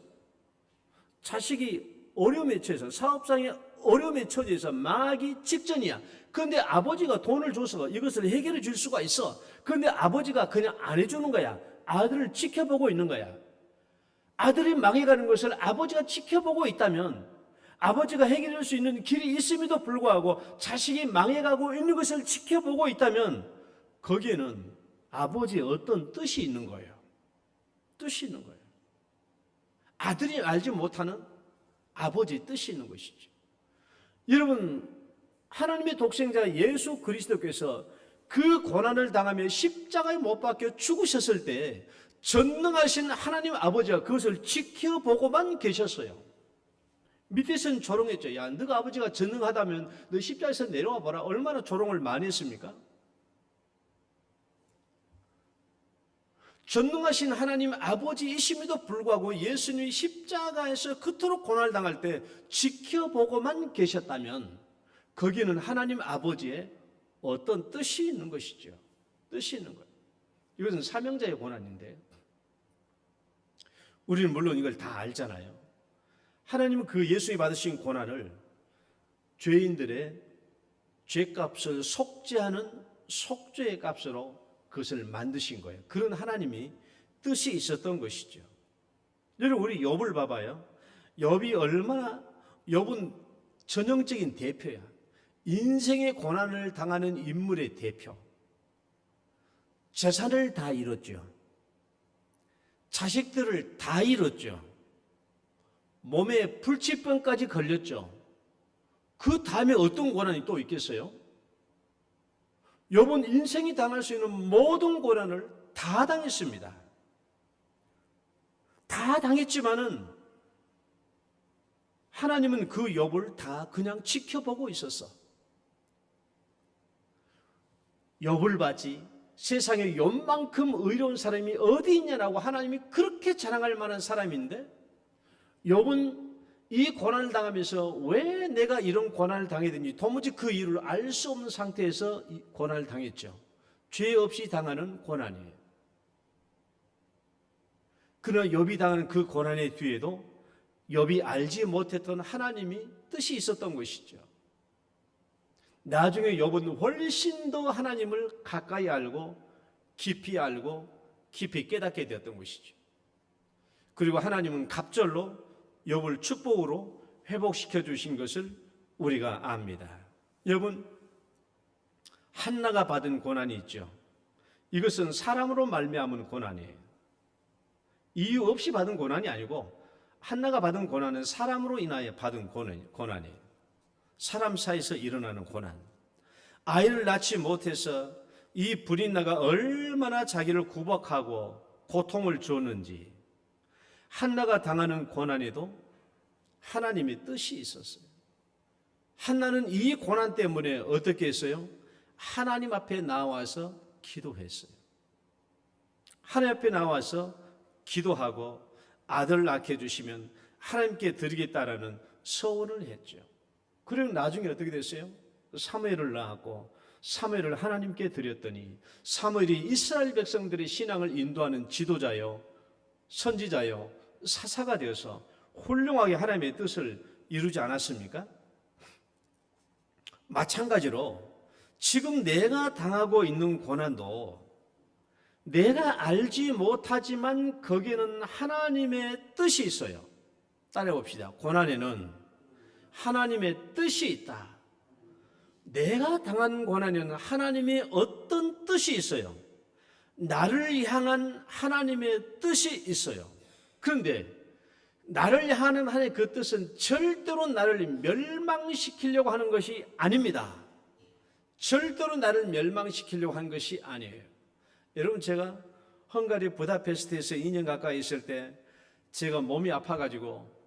자식이 어려움에 처해서, 사업상에 어려움에 처해서 망하기 직전이야. 그런데 아버지가 돈을 줘서 이것을 해결해 줄 수가 있어. 그런데 아버지가 그냥 안 해주는 거야. 아들을 지켜보고 있는 거야. 아들이 망해가는 것을 아버지가 지켜보고 있다면, 아버지가 해결할 수 있는 길이 있음에도 불구하고 자식이 망해가고 있는 것을 지켜보고 있다면 거기에는 아버지의 어떤 뜻이 있는 거예요. 뜻이 있는 거예요. 아들이 알지 못하는 아버지의 뜻이 있는 것이죠. 여러분, 하나님의 독생자 예수 그리스도께서 그 고난을 당하며 십자가에 못 박혀 죽으셨을 때 전능하신 하나님 아버지가 그것을 지켜보고만 계셨어요. 밑에서는 조롱했죠. 야, 너가 아버지가 전능하다면 너 십자가에서 내려와 봐라. 얼마나 조롱을 많이 했습니까? 전능하신 하나님 아버지이심에도 불구하고 예수님이 십자가에서 그토록 고난을 당할 때 지켜보고만 계셨다면 거기는 하나님 아버지의 어떤 뜻이 있는 것이죠. 뜻이 있는 거예요. 이것은 사명자의 고난인데 우리는 물론 이걸 다 알잖아요. 하나님은 그 예수님이 받으신 고난을 죄인들의 죄값을 속죄하는 속죄의 값으로 그것을 만드신 거예요. 그런 하나님이 뜻이 있었던 것이죠. 여러분 우리 욥을 봐봐요. 욥은 전형적인 대표야. 인생의 고난을 당하는 인물의 대표. 재산을 다 잃었죠. 자식들을 다 잃었죠. 몸에 불치병까지 걸렸죠. 그 다음에 어떤 고난이 또 있겠어요? 욥은 인생이 당할 수 있는 모든 고난을 다 당했습니다. 다 당했지만은 하나님은 그 욥을 다 그냥 지켜보고 있었어. 욥을 봤지 세상에 욥만큼 의로운 사람이 어디 있냐라고 하나님이 그렇게 자랑할 만한 사람인데 욥은 이 고난을 당하면서 왜 내가 이런 고난을 당했는지 도무지 그 이유를 알 수 없는 상태에서 이 고난을 당했죠. 죄 없이 당하는 고난이에요. 그러나 욥이 당하는 그 고난의 뒤에도 욥이 알지 못했던 하나님이 뜻이 있었던 것이죠. 나중에 욥은 훨씬 더 하나님을 가까이 알고 깊이 깨닫게 되었던 것이죠. 그리고 하나님은 갑절로 욥을 축복으로 회복시켜 주신 것을 우리가 압니다. 여러분, 한나가 받은 고난이 있죠. 이것은 사람으로 말미암은 고난이에요. 이유 없이 받은 고난이 아니고 한나가 받은 고난은 사람으로 인하여 받은 고난이에요. 사람 사이에서 일어나는 고난. 아이를 낳지 못해서 이 불인나가 얼마나 자기를 구박하고 고통을 줬는지 한나가 당하는 고난에도 하나님의 뜻이 있었어요. 한나는 이 고난 때문에 어떻게 했어요? 하나님 앞에 나와서 기도했어요. 하나님 앞에 나와서 기도하고 아들 낳게 해주시면 하나님께 드리겠다라는 서원을 했죠. 그리고 나중에 어떻게 됐어요? 사무엘을 낳았고 사무엘을 하나님께 드렸더니 사무엘이 이스라엘 백성들의 신앙을 인도하는 지도자요, 선지자요, 사사가 되어서 훌륭하게 하나님의 뜻을 이루지 않았습니까? 마찬가지로 지금 내가 당하고 있는 고난도 내가 알지 못하지만 거기에는 하나님의 뜻이 있어요. 따라해봅시다. 고난에는 하나님의 뜻이 있다. 내가 당한 고난에는 하나님의 어떤 뜻이 있어요. 나를 향한 하나님의 뜻이 있어요. 그런데 나를 향하는 하나님의 그 뜻은 절대로 나를 멸망시키려고 하는 것이 아닙니다. 절대로 나를 멸망시키려고 하는 것이 아니에요. 여러분, 제가 헝가리 부다페스트에서 2년 가까이 있을 때 제가 몸이 아파가지고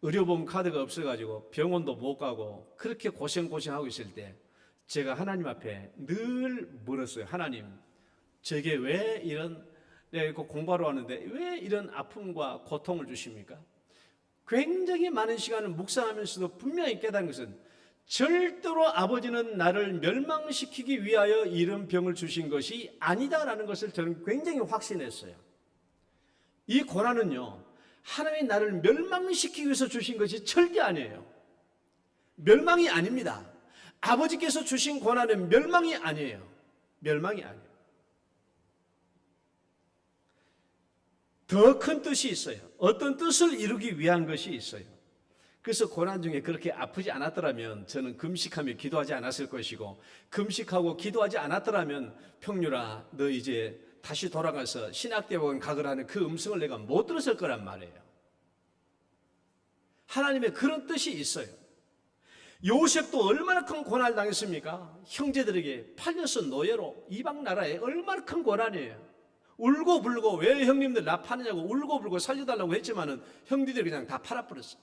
의료보험 카드가 없어가지고 병원도 못 가고 그렇게 고생하고 있을 때 제가 하나님 앞에 늘 물었어요. 하나님, 제게 왜 이런, 내가 이거 공부하러 왔는데 왜 이런 아픔과 고통을 주십니까? 굉장히 많은 시간을 묵상하면서도 분명히 깨달은 것은 절대로 아버지는 나를 멸망시키기 위하여 이런 병을 주신 것이 아니다라는 것을 저는 굉장히 확신했어요. 이 고난은요, 하나님이 나를 멸망시키기 위해서 주신 것이 절대 아니에요. 멸망이 아닙니다. 아버지께서 주신 고난은 멸망이 아니에요. 멸망이 아니에요. 더 큰 뜻이 있어요. 어떤 뜻을 이루기 위한 것이 있어요. 그래서 고난 중에 그렇게 아프지 않았더라면 저는 금식하며 기도하지 않았을 것이고, 금식하고 기도하지 않았더라면 평유라 너 이제 다시 돌아가서 신학대학원 가거라는 그 음성을 내가 못 들었을 거란 말이에요. 하나님의 그런 뜻이 있어요. 요셉도 얼마나 큰 고난을 당했습니까? 형제들에게 팔려서 노예로 이방 나라에 얼마나 큰 고난이에요. 울고불고 왜 형님들 나 파느냐고 울고불고 살려달라고 했지만은 형제들이 그냥 다 팔아버렸어.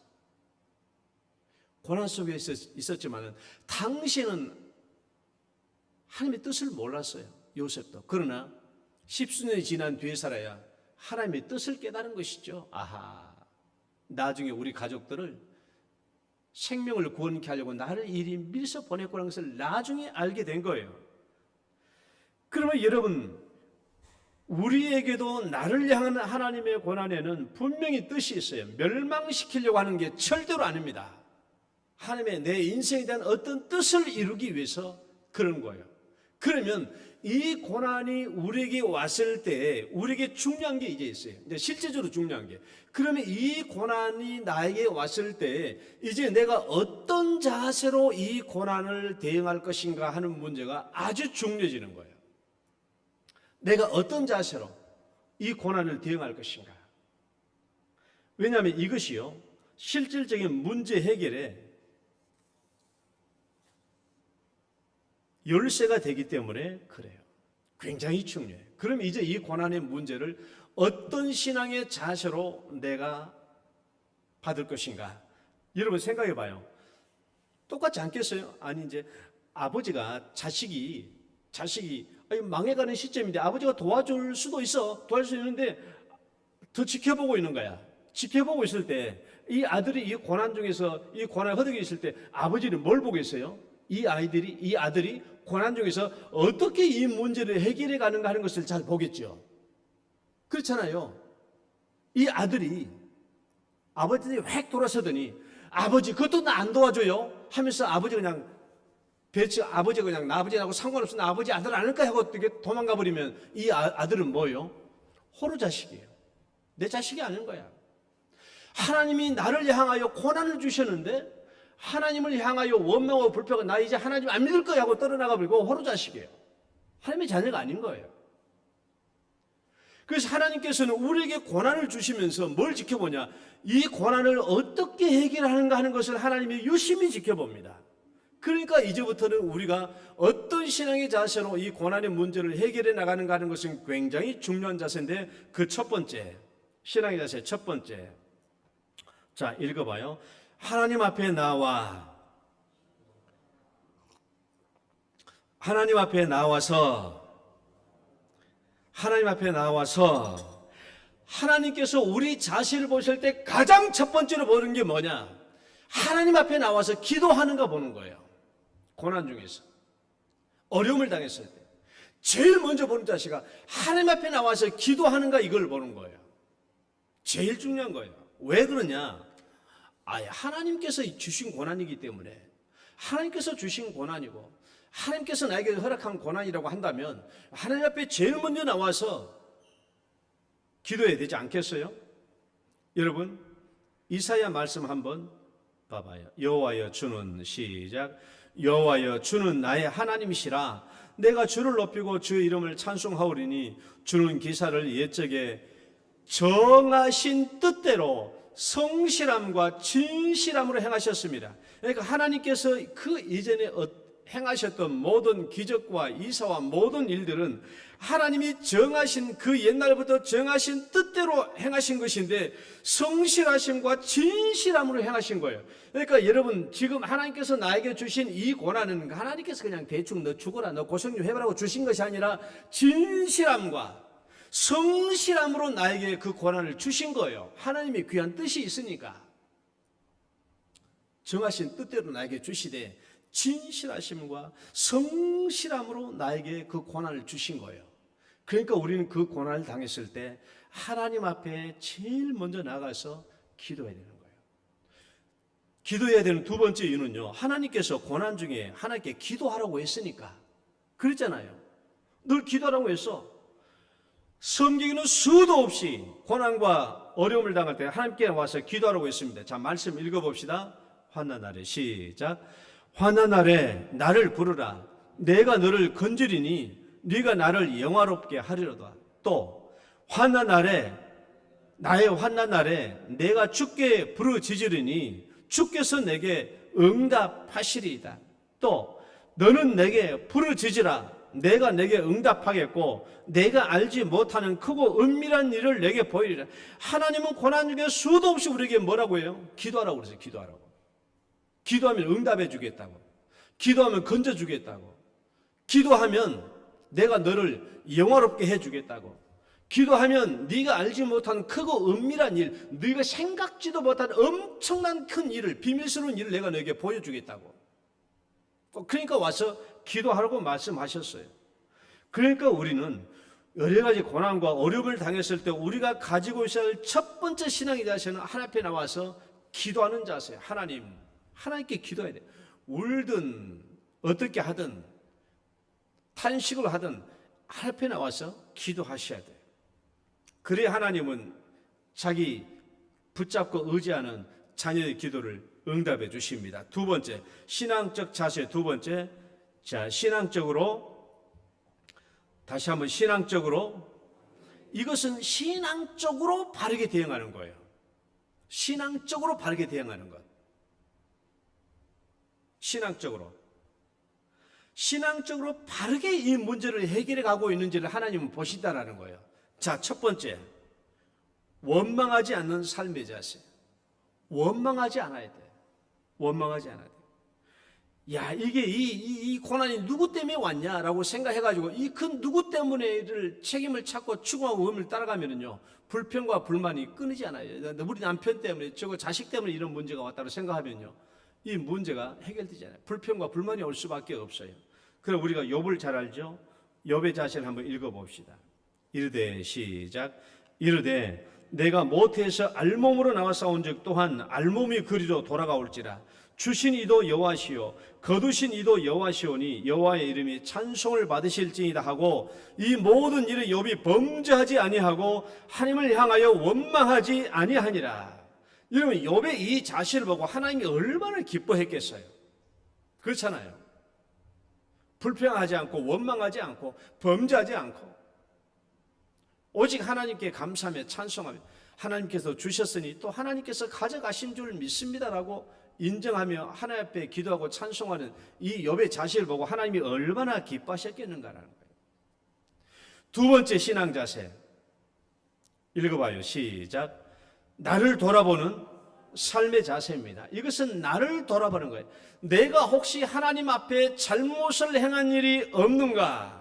고난 속에 있었지만은 당시에는 하나님의 뜻을 몰랐어요. 요셉도. 그러나 십수년이 지난 뒤에서라야 하나님의 뜻을 깨달은 것이죠. 아하, 나중에 우리 가족들을 생명을 구원케 하려고 나를 이리 밀서 보냈구나 것을 나중에 알게 된 거예요. 그러면 여러분, 우리에게도 나를 향한 하나님의 고난에는 분명히 뜻이 있어요. 멸망시키려고 하는 게 절대로 아닙니다. 하나님의 내 인생에 대한 어떤 뜻을 이루기 위해서 그런 거예요. 그러면 이 고난이 우리에게 왔을 때 우리에게 중요한 게 이제 있어요. 이제 실제적으로 중요한 게, 그러면 이 고난이 나에게 왔을 때 이제 내가 어떤 자세로 이 고난을 대응할 것인가 하는 문제가 아주 중요해지는 거예요. 내가 어떤 자세로 이 고난을 대응할 것인가. 왜냐하면 이것이요, 실질적인 문제 해결에 열쇠가 되기 때문에 그래요. 굉장히 중요해요. 그럼 이제 이 고난의 문제를 어떤 신앙의 자세로 내가 받을 것인가. 여러분 생각해 봐요. 똑같지 않겠어요? 아니 이제 아버지가 자식이 망해가는 시점인데 아버지가 도와줄 수도 있어. 도와줄 수 있는데 더 지켜보고 있는 거야. 지켜보고 있을 때 이 아들이 이 고난 중에서 이 고난을 허덕이고 있을 때 아버지는 뭘 보고 있어요? 이 아들이 고난 중에서 어떻게 이 문제를 해결해 가는가 하는 것을 잘 보겠죠. 그렇잖아요. 이 아들이 아버지한테 획 돌아서더니 아버지 그것도 나 안 도와줘요 하면서 아버지가 그냥 나 아버지하고 상관없어, 나 아버지 아들 아닐까 하고 어떻게 도망가 버리면 이 아들은 뭐예요? 호로 자식이에요. 내 자식이 아닌 거야. 하나님이 나를 향하여 고난을 주셨는데 하나님을 향하여 원망하고 불평하고 나 이제 하나님 안 믿을 거야 하고 떠나가 버리고 호로 자식이에요. 하나님의 자녀가 아닌 거예요. 그래서 하나님께서는 우리에게 고난을 주시면서 뭘 지켜보냐? 이 고난을 어떻게 해결하는가 하는 것을 하나님이 유심히 지켜봅니다. 그러니까 이제부터는 우리가 어떤 신앙의 자세로 이 고난의 문제를 해결해 나가는가 하는 것은 굉장히 중요한 자세인데, 그 첫 번째, 신앙의 자세 첫 번째. 자, 읽어봐요. 하나님 앞에 나와서 하나님께서 우리 자신을 보실 때 가장 첫 번째로 보는 게 뭐냐? 하나님 앞에 나와서 기도하는가 보는 거예요. 고난 중에서 어려움을 당했을 때 제일 먼저 보는 자세가 하나님 앞에 나와서 기도하는가, 이걸 보는 거예요. 제일 중요한 거예요. 왜 그러냐? 하나님께서 주신 고난이기 때문에, 하나님께서 주신 고난이고 하나님께서 나에게 허락한 고난이라고 한다면 하나님 앞에 제일 먼저 나와서 기도해야 되지 않겠어요? 여러분, 이사야 말씀 한번 봐봐요. 여호와여 주는, 시작. 여호와여 주는 나의 하나님이시라. 내가 주를 높이고 주 이름을 찬송하오리니 주는 기사를 옛적에 정하신 뜻대로 성실함과 진실함으로 행하셨습니다. 그러니까 하나님께서 그 이전에 행하셨던 모든 기적과 이사와 모든 일들은 하나님이 정하신, 그 옛날부터 정하신 뜻대로 행하신 것인데 성실하심과 진실함으로 행하신 거예요. 그러니까 여러분, 지금 하나님께서 나에게 주신 이 고난은 하나님께서 그냥 대충 너 죽어라, 너 고생 좀 해보라고 주신 것이 아니라 진실함과 성실함으로 나에게 그 고난을 주신 거예요. 하나님의 귀한 뜻이 있으니까 정하신 뜻대로 나에게 주시되 진실하심과 성실함으로 나에게 그 고난을 주신 거예요. 그러니까 우리는 그 고난을 당했을 때 하나님 앞에 제일 먼저 나가서 기도해야 되는 거예요. 기도해야 되는 두 번째 이유는요, 하나님께서 고난 중에 하나님께 기도하라고 했으니까 그랬잖아요. 늘 기도하라고 했어. 성경에는 수도 없이 고난과 어려움을 당할 때 하나님께 와서 기도하라고 했습니다. 자, 말씀 읽어봅시다. 환난 날에, 시작. 환난 날에 나를 부르라. 내가 너를 건지리니 네가 나를 영화롭게 하리로다. 또 환난 날에, 나의 환난 날에 내가 주께 부르짖으리니 주께서 내게 응답하시리이다. 또 너는 내게 부르짖으라. 내가 내게 응답하겠고 내가 알지 못하는 크고 은밀한 일을 내게 보이리라. 하나님은 고난 중에 수도 없이 우리에게 뭐라고 해요? 기도하라고 그러세요. 기도하라고. 기도하면 응답해 주겠다고. 기도하면 건져 주겠다고. 기도하면 내가 너를 영화롭게 해 주겠다고. 기도하면 네가 알지 못한 크고 은밀한 일, 네가 생각지도 못한 엄청난 큰 일을, 비밀스러운 일을 내가 너에게 보여주겠다고. 그러니까 와서 기도하라고 말씀하셨어요. 그러니까 우리는 여러 가지 고난과 어려움을 당했을 때 우리가 가지고 있어야 할 첫 번째 신앙의 자세는 하나님 앞에 나와서 기도하는 자세예요. 하나님께 기도해야 돼요. 울든 어떻게 하든 탄식을 하든 하나님 앞에 나와서 기도하셔야 돼요. 그래야 하나님은 자기 붙잡고 의지하는 자녀의 기도를 응답해 주십니다. 두 번째, 신앙적 자세. 두 번째, 자, 신앙적으로, 다시 한번 신앙적으로, 이것은 신앙적으로 바르게 대응하는 거예요. 신앙적으로 바르게 대응하는 것. 신앙적으로 바르게 이 문제를 해결해 가고 있는지를 하나님은 보신다라는 거예요. 자, 첫 번째, 원망하지 않는 삶의 자세. 원망하지 않아야 돼. 원망하지 않아야 돼. 야, 이게 이 고난이 누구 때문에 왔냐라고 생각해가지고 이 큰 누구 때문에를 책임을 찾고 추구하고 의문을 따라가면은요, 불평과 불만이 끊이지 않아요. 우리 남편 때문에, 저거 자식 때문에 이런 문제가 왔다고 생각하면요, 이 문제가 해결되지 않아요. 불평과 불만이 올 수밖에 없어요. 그럼 우리가 욥을 잘 알죠? 욥의 자세를 한번 읽어봅시다. 이르되, 시작. 이르되 내가 모태에서 알몸으로 나와 싸운 즉 또한 알몸이 그리로 돌아가올지라. 주신 이도 여호와시요 거두신 이도 여호와시오니 여호와의 이름이 찬송을 받으실지이다 하고 이 모든 일을 욥이 범죄하지 아니하고 하나님을 향하여 원망하지 아니하니라. 여러분, 욥의 이 자신을 보고 하나님이 얼마나 기뻐했겠어요. 그렇잖아요. 불평하지 않고 원망하지 않고 범죄하지 않고 오직 하나님께 감사하며 찬송하며 하나님께서 주셨으니 또 하나님께서 가져가신 줄 믿습니다라고 인정하며 하나님 앞에 기도하고 찬송하는 이 욥의 자세를 보고 하나님이 얼마나 기뻐하셨겠는가라는 거예요. 두 번째 신앙 자세 읽어봐요. 시작. 나를 돌아보는 삶의 자세입니다. 이것은 나를 돌아보는 거예요. 내가 혹시 하나님 앞에 잘못을 행한 일이 없는가?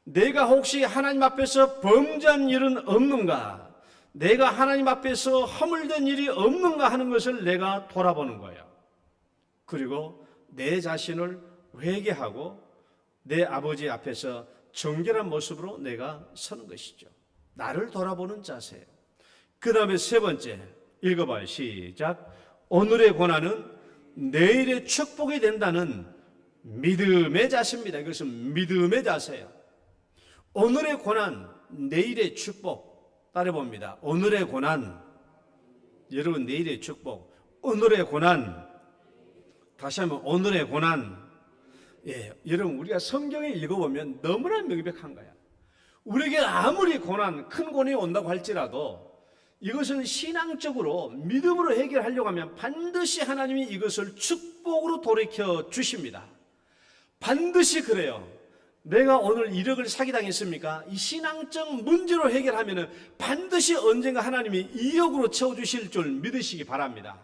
내가 혹시 하나님 앞에서 범죄한 일은 없는가? 내가 하나님 앞에서 허물된 일이 없는가 하는 것을 내가 돌아보는 거예요. 그리고 내 자신을 회개하고 내 아버지 앞에서 정결한 모습으로 내가 서는 것이죠. 나를 돌아보는 자세예요. 그 다음에 세 번째 읽어봐요. 시작. 오늘의 고난은 내일의 축복이 된다는 믿음의 자세입니다. 이것은 믿음의 자세예요. 오늘의 고난, 내일의 축복. 따라봅니다. 오늘의 고난, 여러분 내일의 축복. 오늘의 고난, 다시 한번 오늘의 고난. 예, 여러분 우리가 성경을 읽어보면 너무나 명백한 거야. 우리에게 아무리 고난, 큰 고난이 온다고 할지라도 이것을 신앙적으로 믿음으로 해결하려고 하면 반드시 하나님이 이것을 축복으로 돌이켜 주십니다. 반드시 그래요. 내가 오늘 1억을 사기당했습니까? 이 신앙적 문제로 해결하면 반드시 언젠가 하나님이 2억으로 채워주실 줄 믿으시기 바랍니다.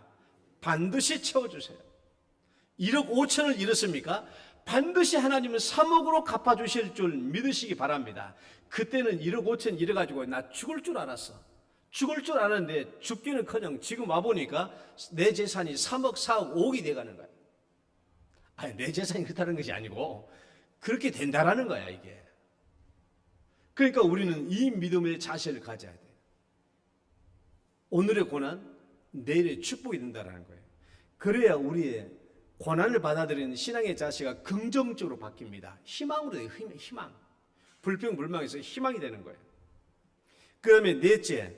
반드시 채워주세요. 1억 5천을 잃었습니까? 반드시 하나님은 3억으로 갚아주실 줄 믿으시기 바랍니다. 그때는 1억 5천 잃어가지고 나 죽을 줄 알았어. 죽을 줄 알았는데 죽기는커녕 지금 와보니까 내 재산이 3억, 4억, 5억이 돼가는 거야. 아니, 내 재산이 그렇다는 것이 아니고 그렇게 된다라는 거야, 이게. 그러니까 우리는 이 믿음의 자세를 가져야 돼. 오늘의 고난, 내일의 축복이 된다라는 거예요. 그래야 우리의 고난을 받아들이는 신앙의 자세가 긍정적으로 바뀝니다. 희망으로 돼요, 희망. 불평불망에서 희망이 되는 거예요. 그 다음에 넷째,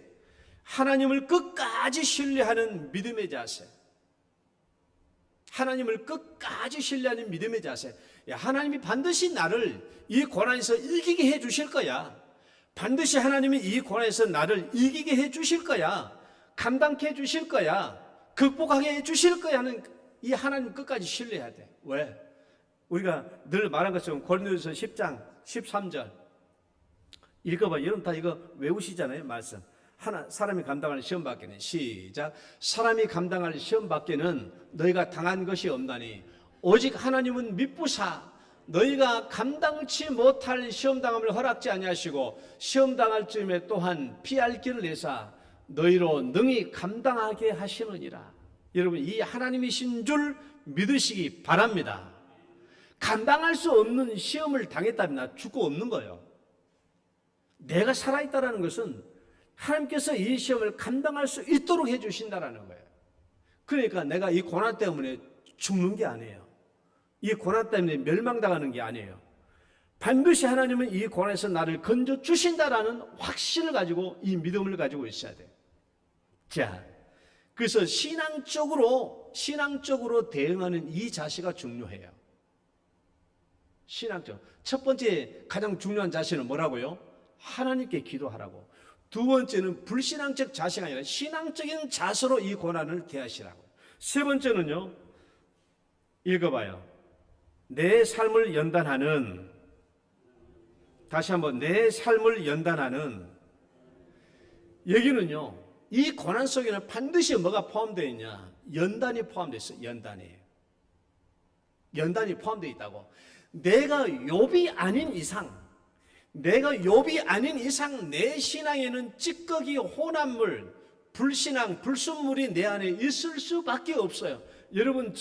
하나님을 끝까지 신뢰하는 믿음의 자세. 하나님을 끝까지 신뢰하는 믿음의 자세. 야, 하나님이 반드시 나를 이 고난에서 이기게 해 주실 거야. 반드시 하나님이 이 고난에서 나를 이기게 해 주실 거야. 감당케 해 주실 거야. 극복하게 해 주실 거야 하는 이 하나님 끝까지 신뢰해야 돼. 왜? 우리가 늘 말한 것처럼 고린도전서 10장 13절 읽어봐. 여러분 다 이거 외우시잖아요. 말씀. 사람이 감당할 시험 밖에는 시작. 사람이 감당할 시험 밖에는 너희가 당한 것이 없나니 오직 하나님은 미쁘사 너희가 감당치 못할 시험당함을 허락지 아니하시고 시험당할 즈음에 또한 피할 길을 내사 너희로 능히 감당하게 하시느니라. 여러분 이 하나님이신 줄 믿으시기 바랍니다. 감당할 수 없는 시험을 당했다면 죽고 없는 거예요. 내가 살아있다는 것은 하나님께서 이 시험을 감당할 수 있도록 해주신다는 거예요. 그러니까 내가 이 고난 때문에 죽는 게 아니에요. 이 고난 때문에 멸망당하는 게 아니에요. 반드시 하나님은 이 고난에서 나를 건져주신다라는 확신을 가지고 이 믿음을 가지고 있어야 돼요. 자, 그래서 신앙적으로 대응하는 이 자세가 중요해요. 신앙적. 첫 번째 가장 중요한 자세는 뭐라고요? 하나님께 기도하라고. 두 번째는 불신앙적 자세가 아니라 신앙적인 자세로 이 고난을 대하시라고. 세 번째는요. 읽어봐요. 내 삶을 연단하는, 다시 한번 내 삶을 연단하는, 여기는요. 이 고난 속에는 반드시 뭐가 포함되어 있냐? 연단이 포함되어 있어요. 연단이 포함되어 있다고. 내가 욥이 아닌 이상 내 신앙에는 찌꺼기, 혼합물, 불신앙, 불순물이 내 안에 있을 수밖에 없어요. 여러분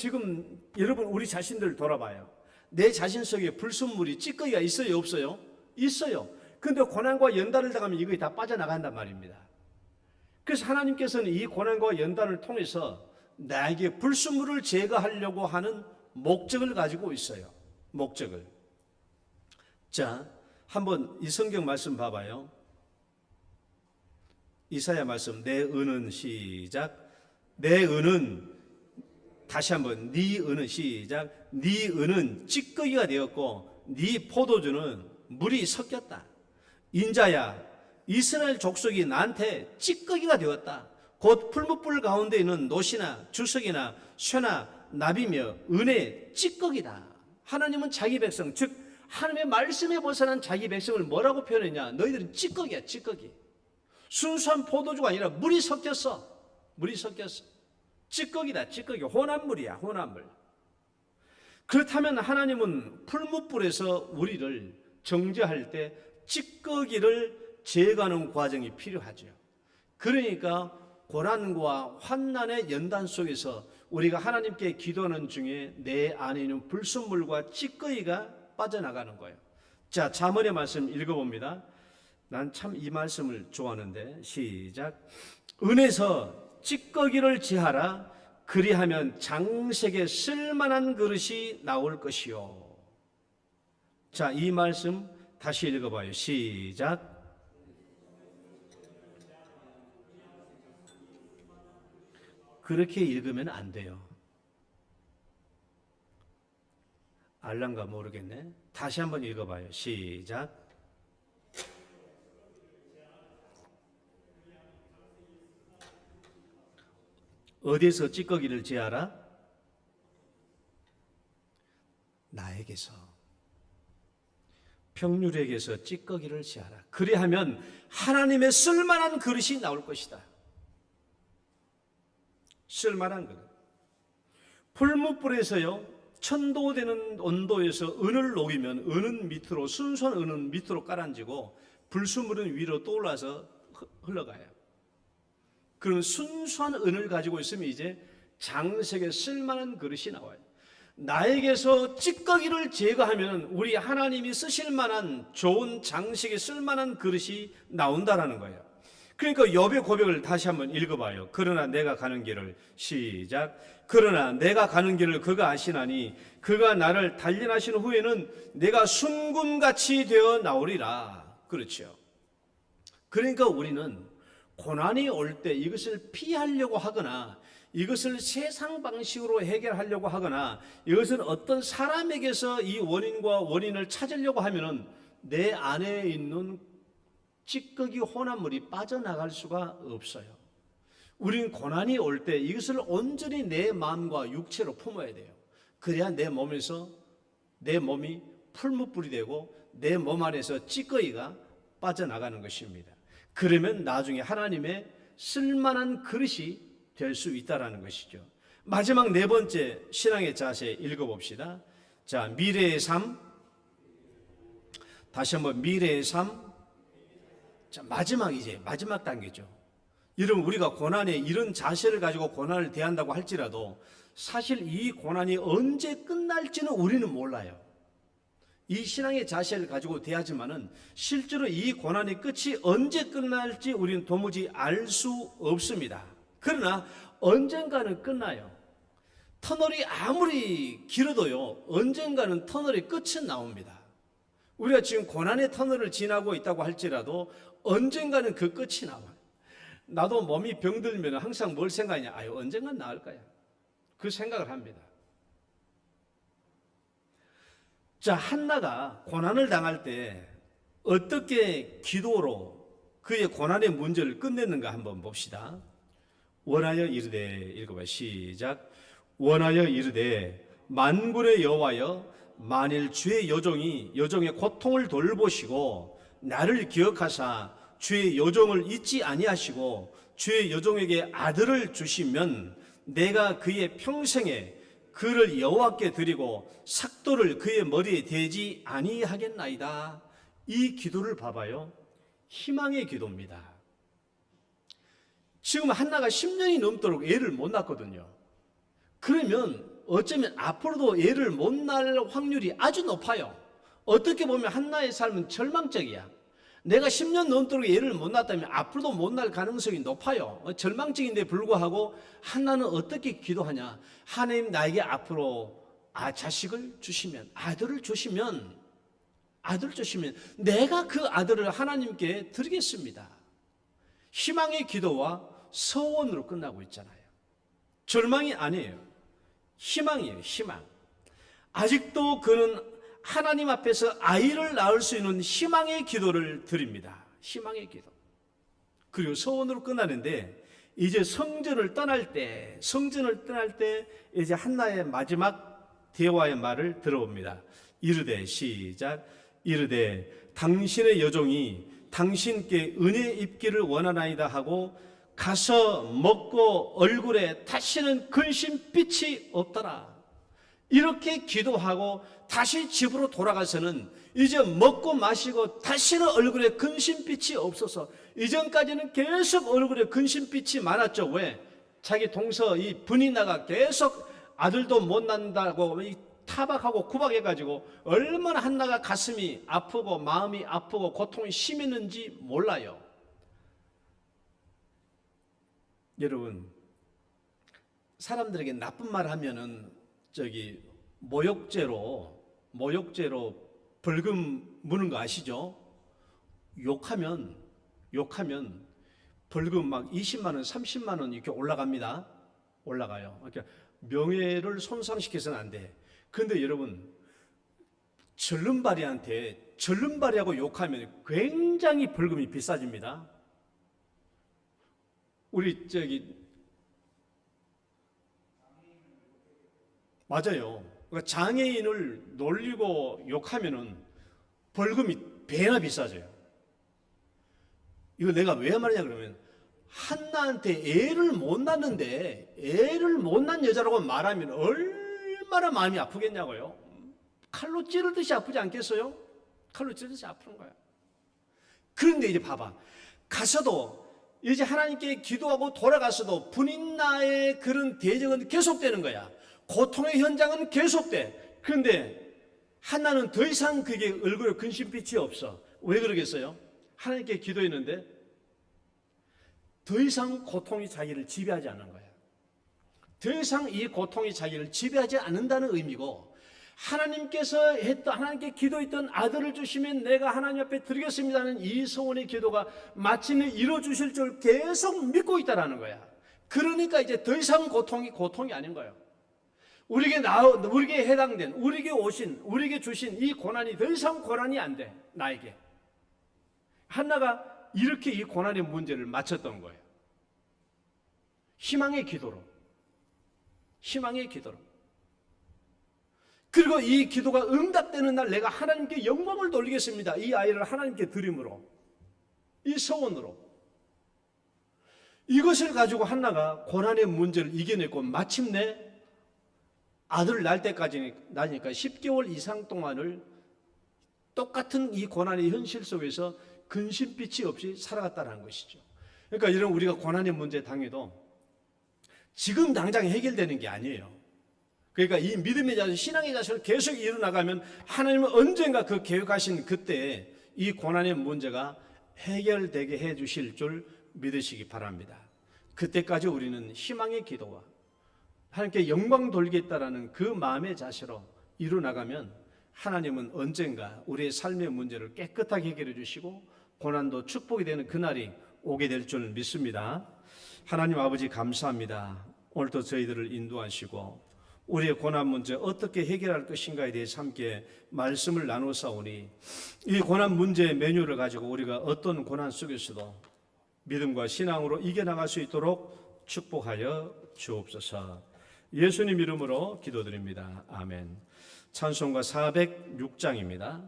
우리 자신들 돌아봐요. 내 자신 속에 불순물이, 찌꺼기가 있어요, 없어요? 있어요. 그런데 고난과 연단을 당하면 이것이 다 빠져나간단 말입니다. 그래서 하나님께서는 이 고난과 연단을 통해서 나에게 불순물을 제거하려고 하는 목적을 가지고 있어요. 목적을. 자, 한번 이 성경 말씀 봐봐요. 이사야 말씀. 내 은은 시작. 내 은은, 다시 한번 네 은은 시작. 네 은은 찌꺼기가 되었고 네 포도주는 물이 섞였다. 인자야, 이스라엘 족속이 나한테 찌꺼기가 되었다. 곧 풀무불 가운데 있는 노시나 주석이나 쇠나 나비며 은의 찌꺼기다. 하나님은 자기 백성, 즉 하나님의 말씀에 벗어난 자기 백성을 뭐라고 표현했냐? 너희들은 찌꺼기야, 찌꺼기. 순수한 포도주가 아니라 물이 섞였어. 찌꺼기다, 찌꺼기. 혼합물이야, 혼합물. 그렇다면 하나님은 풀무불에서 우리를 정죄할 때 찌꺼기를 제거하는 과정이 필요하죠. 그러니까 고난과 환난의 연단 속에서 우리가 하나님께 기도하는 중에 내 안에 있는 불순물과 찌꺼기가 빠져나가는 거예요. 자, 잠언의 말씀 읽어봅니다. 난 참 이 말씀을 좋아하는데 시작. 은에서 찌꺼기를 제하라. 그리하면 장색에 쓸만한 그릇이 나올 것이요. 자, 이 말씀 다시 읽어봐요. 시작. 그렇게 읽으면 안 돼요. 알란가 모르겠네. 다시 한번 읽어봐요. 시작. 어디에서 찌꺼기를 제하라? 나에게서. 평률에게서 찌꺼기를 제하라. 그리하면 하나님의 쓸만한 그릇이 나올 것이다. 쓸만한 그릇. 풀무불에서요, 천도되는 온도에서 은을 녹이면 은은 밑으로, 순수한 은은 밑으로 깔아앉고 불순물은 위로 떠올라서 흘러가요. 그럼 순수한 은을 가지고 있으면 이제 장색에 쓸만한 그릇이 나와요. 나에게서 찌꺼기를 제거하면 우리 하나님이 쓰실 만한 좋은 장식에 쓸만한 그릇이 나온다라는 거예요. 그러니까 욥의 고백을 다시 한번 읽어봐요. 그러나 내가 가는 길을 시작. 그러나 내가 가는 길을 그가 아시나니 그가 나를 단련하신 후에는 내가 순금같이 되어 나오리라. 그렇죠. 그러니까 우리는 고난이 올 때 이것을 피하려고 하거나 이것을 세상 방식으로 해결하려고 하거나 이것은 어떤 사람에게서 이 원인과 원인을 찾으려고 하면은 내 안에 있는 찌꺼기 혼합물이 빠져나갈 수가 없어요. 우린 고난이 올 때 이것을 온전히 내 마음과 육체로 품어야 돼요. 그래야 내 몸에서 내 몸이 풀무불이 되고 내 몸 안에서 찌꺼기가 빠져나가는 것입니다. 그러면 나중에 하나님의 쓸만한 그릇이 될 수 있다는 것이죠. 마지막 네 번째 신앙의 자세 읽어봅시다. 자, 미래의 삶. 다시 한번 미래의 삶. 자, 마지막 단계죠. 여러분, 우리가 고난에 이런 자세를 가지고 고난을 대한다고 할지라도 사실 이 고난이 언제 끝날지는 우리는 몰라요. 이 신앙의 자세를 가지고 대하지만은 실제로 이 고난의 끝이 언제 끝날지 우리는 도무지 알 수 없습니다. 그러나 언젠가는 끝나요. 터널이 아무리 길어도요, 언젠가는 터널의 끝은 나옵니다. 우리가 지금 고난의 터널을 지나고 있다고 할지라도 언젠가는 그 끝이 나와요. 나도 몸이 병들면 항상 뭘 생각하냐? 아유, 언젠간 나을 거야. 그 생각을 합니다. 자, 한나가 고난을 당할 때 어떻게 기도로 그의 고난의 문제를 끝냈는가 한번 봅시다. 원하여 이르되, 읽어봐, 시작. 원하여 이르되 만군의 여호와여, 만일 주의 여종의 고통을 돌보시고 나를 기억하사 주의 여종을 잊지 아니하시고 주의 여종에게 아들을 주시면 내가 그의 평생에 그를 여호와께 드리고 삭도를 그의 머리에 대지 아니하겠나이다. 이 기도를 봐봐요. 희망의 기도입니다. 지금 한나가 10년이 넘도록 애를 못 낳거든요. 그러면 어쩌면 앞으로도 애를 못 낳을 확률이 아주 높아요. 어떻게 보면 한나의 삶은 절망적이야. 내가 10년 넘도록 애를 못 낳았다면 앞으로도 못 낳을 가능성이 높아요. 절망적인데 불구하고 한나는 어떻게 기도하냐? 하나님, 나에게 앞으로 자식을 주시면, 아들을 주시면 내가 그 아들을 하나님께 드리겠습니다. 희망의 기도와 서원으로 끝나고 있잖아요. 절망이 아니에요. 희망이에요. 희망. 아직도 그는 하나님 앞에서 아이를 낳을 수 있는 희망의 기도를 드립니다. 희망의 기도. 그리고 서원으로 끝나는데 이제 성전을 떠날 때 이제 한나의 마지막 대화의 말을 들어봅니다. 이르되, 시작. 이르되 당신의 여종이 당신께 은혜 입기를 원하나이다 하고 가서 먹고 얼굴에 다시는 근심빛이 없더라. 이렇게 기도하고 다시 집으로 돌아가서는 이제 먹고 마시고 다시는 얼굴에 근심빛이 없어서, 이전까지는 계속 얼굴에 근심빛이 많았죠. 왜? 자기 동서 이 분이나가 계속 아들도 못 낳는다고 타박하고 구박해가지고 얼마나 한나가 가슴이 아프고 마음이 아프고 고통이 심했는지 몰라요. 여러분, 사람들에게 나쁜 말 하면은 모욕죄로 벌금 무는 거 아시죠? 욕하면 벌금 막 20만 원, 30만 원 이렇게 올라갑니다. 올라가요. 그러니까 명예를 손상시켜서는 안 돼. 그런데 여러분, 절름발이하고 욕하면 굉장히 벌금이 비싸집니다. 우리 맞아요. 그러니까 장애인을 놀리고 욕하면은 벌금이 배나 비싸져요. 이거 내가 왜 말하냐 그러면, 한나한테 애를 못 낳는데 애를 못 낳은 여자라고 말하면 얼마나 마음이 아프겠냐고요. 칼로 찌르듯이 아프지 않겠어요? 칼로 찌르듯이 아픈 거야. 그런데 이제 봐봐, 가서도 이제 하나님께 기도하고 돌아가서도 분인나의 그런 대적은 계속되는 거야. 고통의 현장은 계속돼. 그런데 한나는 더 이상 그게 얼굴에 근심빛이 없어. 왜 그러겠어요? 하나님께 기도했는데 더 이상 고통이 자기를 지배하지 않는 거야. 더 이상 이 고통이 자기를 지배하지 않는다는 의미고, 하나님께 기도했던 아들을 주시면 내가 하나님 앞에 드리겠습니다는 이 소원의 기도가 마침내 이루어주실 줄 계속 믿고 있다는 거야. 그러니까 이제 더 이상 고통이 아닌 거예요. 우리에게 해당된, 우리에게 주신 이 고난이 더 이상 고난이 안 돼, 나에게. 한나가 이렇게 이 고난의 문제를 맞췄던 거예요. 희망의 기도로. 희망의 기도로. 그리고 이 기도가 응답되는 날 내가 하나님께 영광을 돌리겠습니다. 이 아이를 하나님께 드림으로, 이 소원으로. 이것을 가지고 한나가 고난의 문제를 이겨냈고 마침내 아들 낳을 때까지 나니까 10개월 이상 동안을 똑같은 이 고난의 현실 속에서 근심빛이 없이 살아갔다는 것이죠. 그러니까 이런 우리가 고난의 문제 당해도 지금 당장 해결되는 게 아니에요. 그러니까 이 믿음의 자세, 신앙의 자세를 계속 이루어나가면 하나님은 언젠가 그 계획하신 그때에 이 고난의 문제가 해결되게 해 주실 줄 믿으시기 바랍니다. 그때까지 우리는 희망의 기도와 하나님께 영광 돌리겠다라는 그 마음의 자세로 이루어나가면 하나님은 언젠가 우리의 삶의 문제를 깨끗하게 해결해 주시고 고난도 축복이 되는 그날이 오게 될 줄 믿습니다. 하나님 아버지 감사합니다. 오늘도 저희들을 인도하시고 우리의 고난 문제 어떻게 해결할 것인가에 대해서 함께 말씀을 나누사오니 이 고난 문제의 메뉴를 가지고 우리가 어떤 고난 속에서도 믿음과 신앙으로 이겨나갈 수 있도록 축복하여 주옵소서. 예수님 이름으로 기도드립니다. 아멘. 찬송가 406장입니다.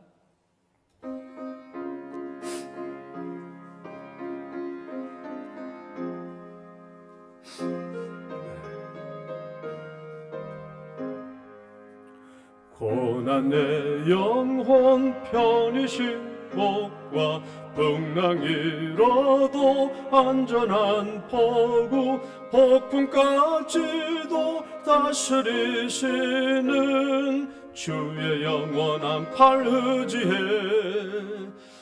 고난의 영혼 편이신 복과 풍랑이라도 안전한 포구 폭풍까지도 다스리시는 주의 영원한 팔 의지해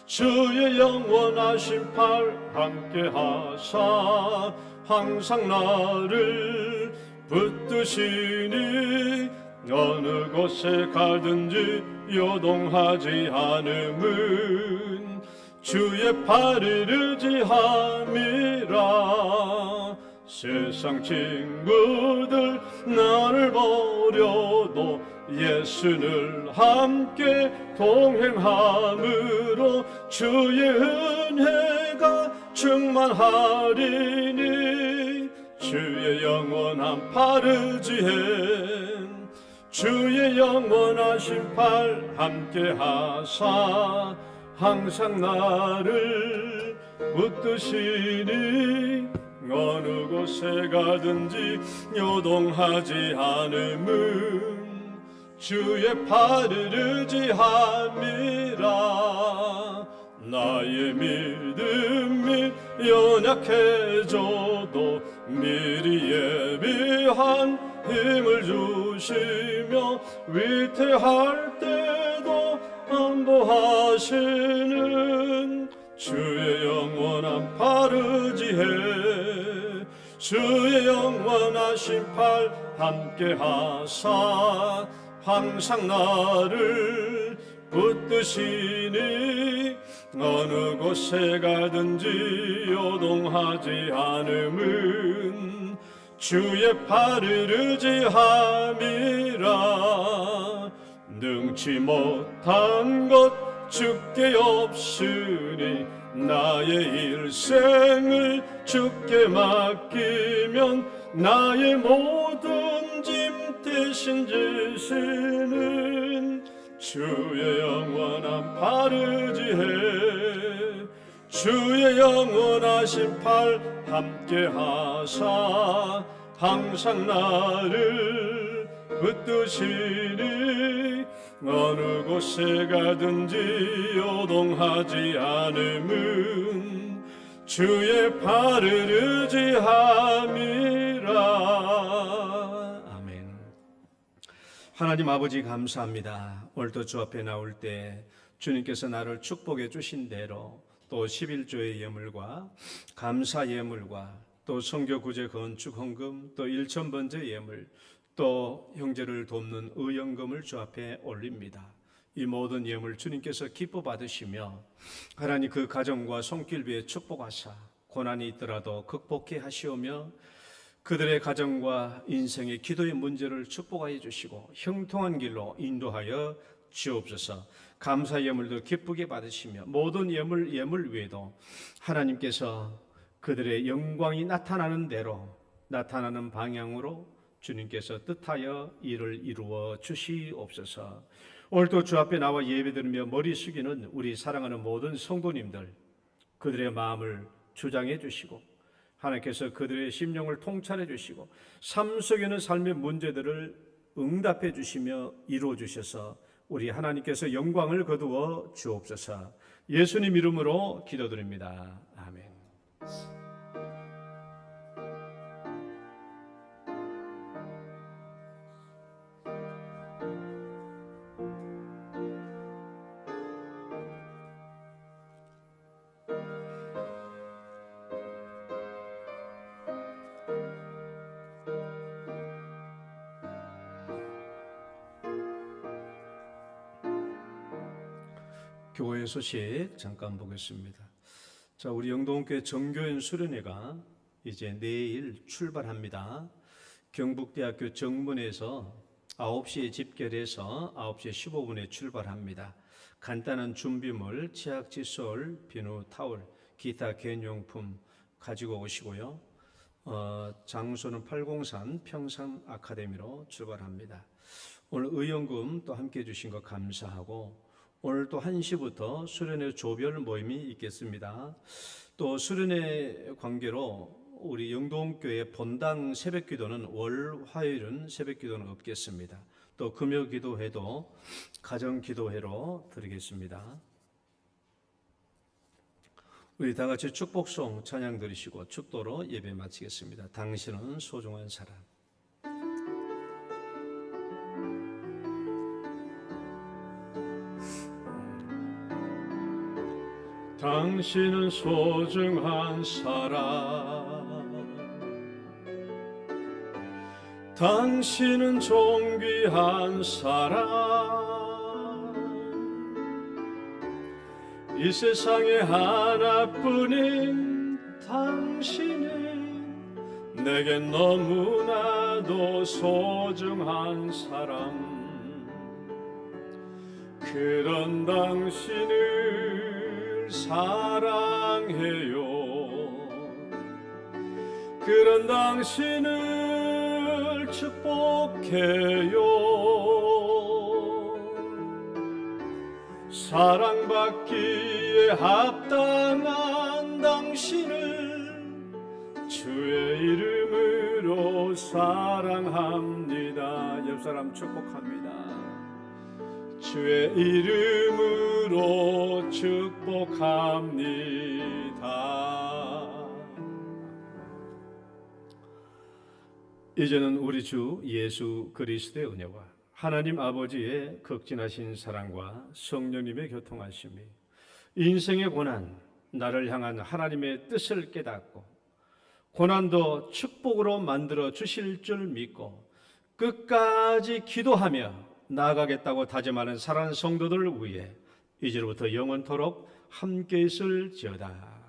주의 영원하신 팔 함께하사 항상 나를 붙드시니 어느 곳에 가든지 요동하지 않음은 주의 팔을 의지함이라. 세상 친구들 나를 버려도 예수를 함께 동행함으로 주의 은혜가 충만하리니 주의 영원한 팔 의지해 주의 영원하신 팔 함께하사 항상 나를 붙드시니 어느 곳에 가든지 요동하지 않음은 주의 팔을 의지함이라. 나의 믿음이 연약해져도 미리 예비한 힘을 주시며 위태할 때도 안보하시는 주의 영원한 팔 의지해 주의 영원하신 팔 함께하사 항상 나를 붙드시니 어느 곳에 가든지 요동하지 않음은 주의 팔을 의지함이라. 능치 못한 것 주께 없으니 나의 일생을 주께 맡기면 나의 모든 짐 대신 지시는 주의 영원한 팔 의지해 주의 영원하신 팔 함께하사 항상 나를 붙드시니 어느 곳에 가든지 요동하지 않음은 주의 팔을 의지함이라. 아멘. 하나님 아버지 감사합니다. 오늘도 주 앞에 나올 때 주님께서 나를 축복해 주신 대로 또 11조의 예물과 감사 예물과 또 선교 구제 건축 헌금 또 1,000번째 예물 또 형제를 돕는 의연금을 주 앞에 올립니다. 이 모든 예물 주님께서 기뻐 받으시며 하나님 그 가정과 손길비에 축복하사 고난이 있더라도 극복해 하시오며 그들의 가정과 인생의 기도의 문제를 축복하여 주시고 형통한 길로 인도하여 주옵소서. 감사 예물도 기쁘게 받으시며 모든 예물 외에도 하나님께서 그들의 영광이 나타나는 대로 나타나는 방향으로 주님께서 뜻하여 일을 이루어 주시옵소서. 오늘도 주 앞에 나와 예배드리며 머리 숙이는 우리 사랑하는 모든 성도님들, 그들의 마음을 주장해 주시고 하나님께서 그들의 심령을 통찰해 주시고 삶 속에 있는 삶의 문제들을 응답해 주시며 이루어 주셔서 우리 하나님께서 영광을 거두어 주옵소서. 예수님 이름으로 기도드립니다. 아멘. 교회 소식 잠깐 보겠습니다. 자, 우리 영동교회 정교연 수련회가 이제 내일 출발합니다. 경북대학교 정문에서 9시에 집결해서 9시 15분에 출발합니다. 간단한 준비물, 치약, 칫솔, 비누, 타올, 기타 개인용품 가지고 오시고요. 장소는 803 평상 아카데미로 출발합니다. 오늘 의원금 또 함께 해주신 것 감사하고 오늘 또 1시부터 수련회 조별 모임이 있겠습니다. 또 수련회 관계로 우리 영동교회 본당 새벽기도는 월, 화요일은 새벽기도는 없겠습니다. 또 금요기도회도 가정기도회로 드리겠습니다. 우리 다 같이 축복송 찬양 드리시고 축도로 예배 마치겠습니다. 당신은 소중한 사람. 당신은 소중한 사람, 당신은 존귀한 사람, 이 세상에 하나뿐인 당신은 내겐 너무나도 소중한 사람. 그런 당신을 사랑해요. 그런 당신을 축복해요. 사랑받기에 합당한 당신을 주의 이름으로 사랑합니다. 옆 사람 축복합니다. 주의 이름으로 축복합니다. 이제는 우리 주 예수 그리스도의 은혜와 하나님 아버지의 극진하신 사랑과 성령님의 교통하심이 인생의 고난, 나를 향한 하나님의 뜻을 깨닫고 고난도 축복으로 만들어 주실 줄 믿고 끝까지 기도하며 나아가겠다고 다짐하는 사랑하는 성도들을 위해 이제로부터 영원토록 함께 있을지어다.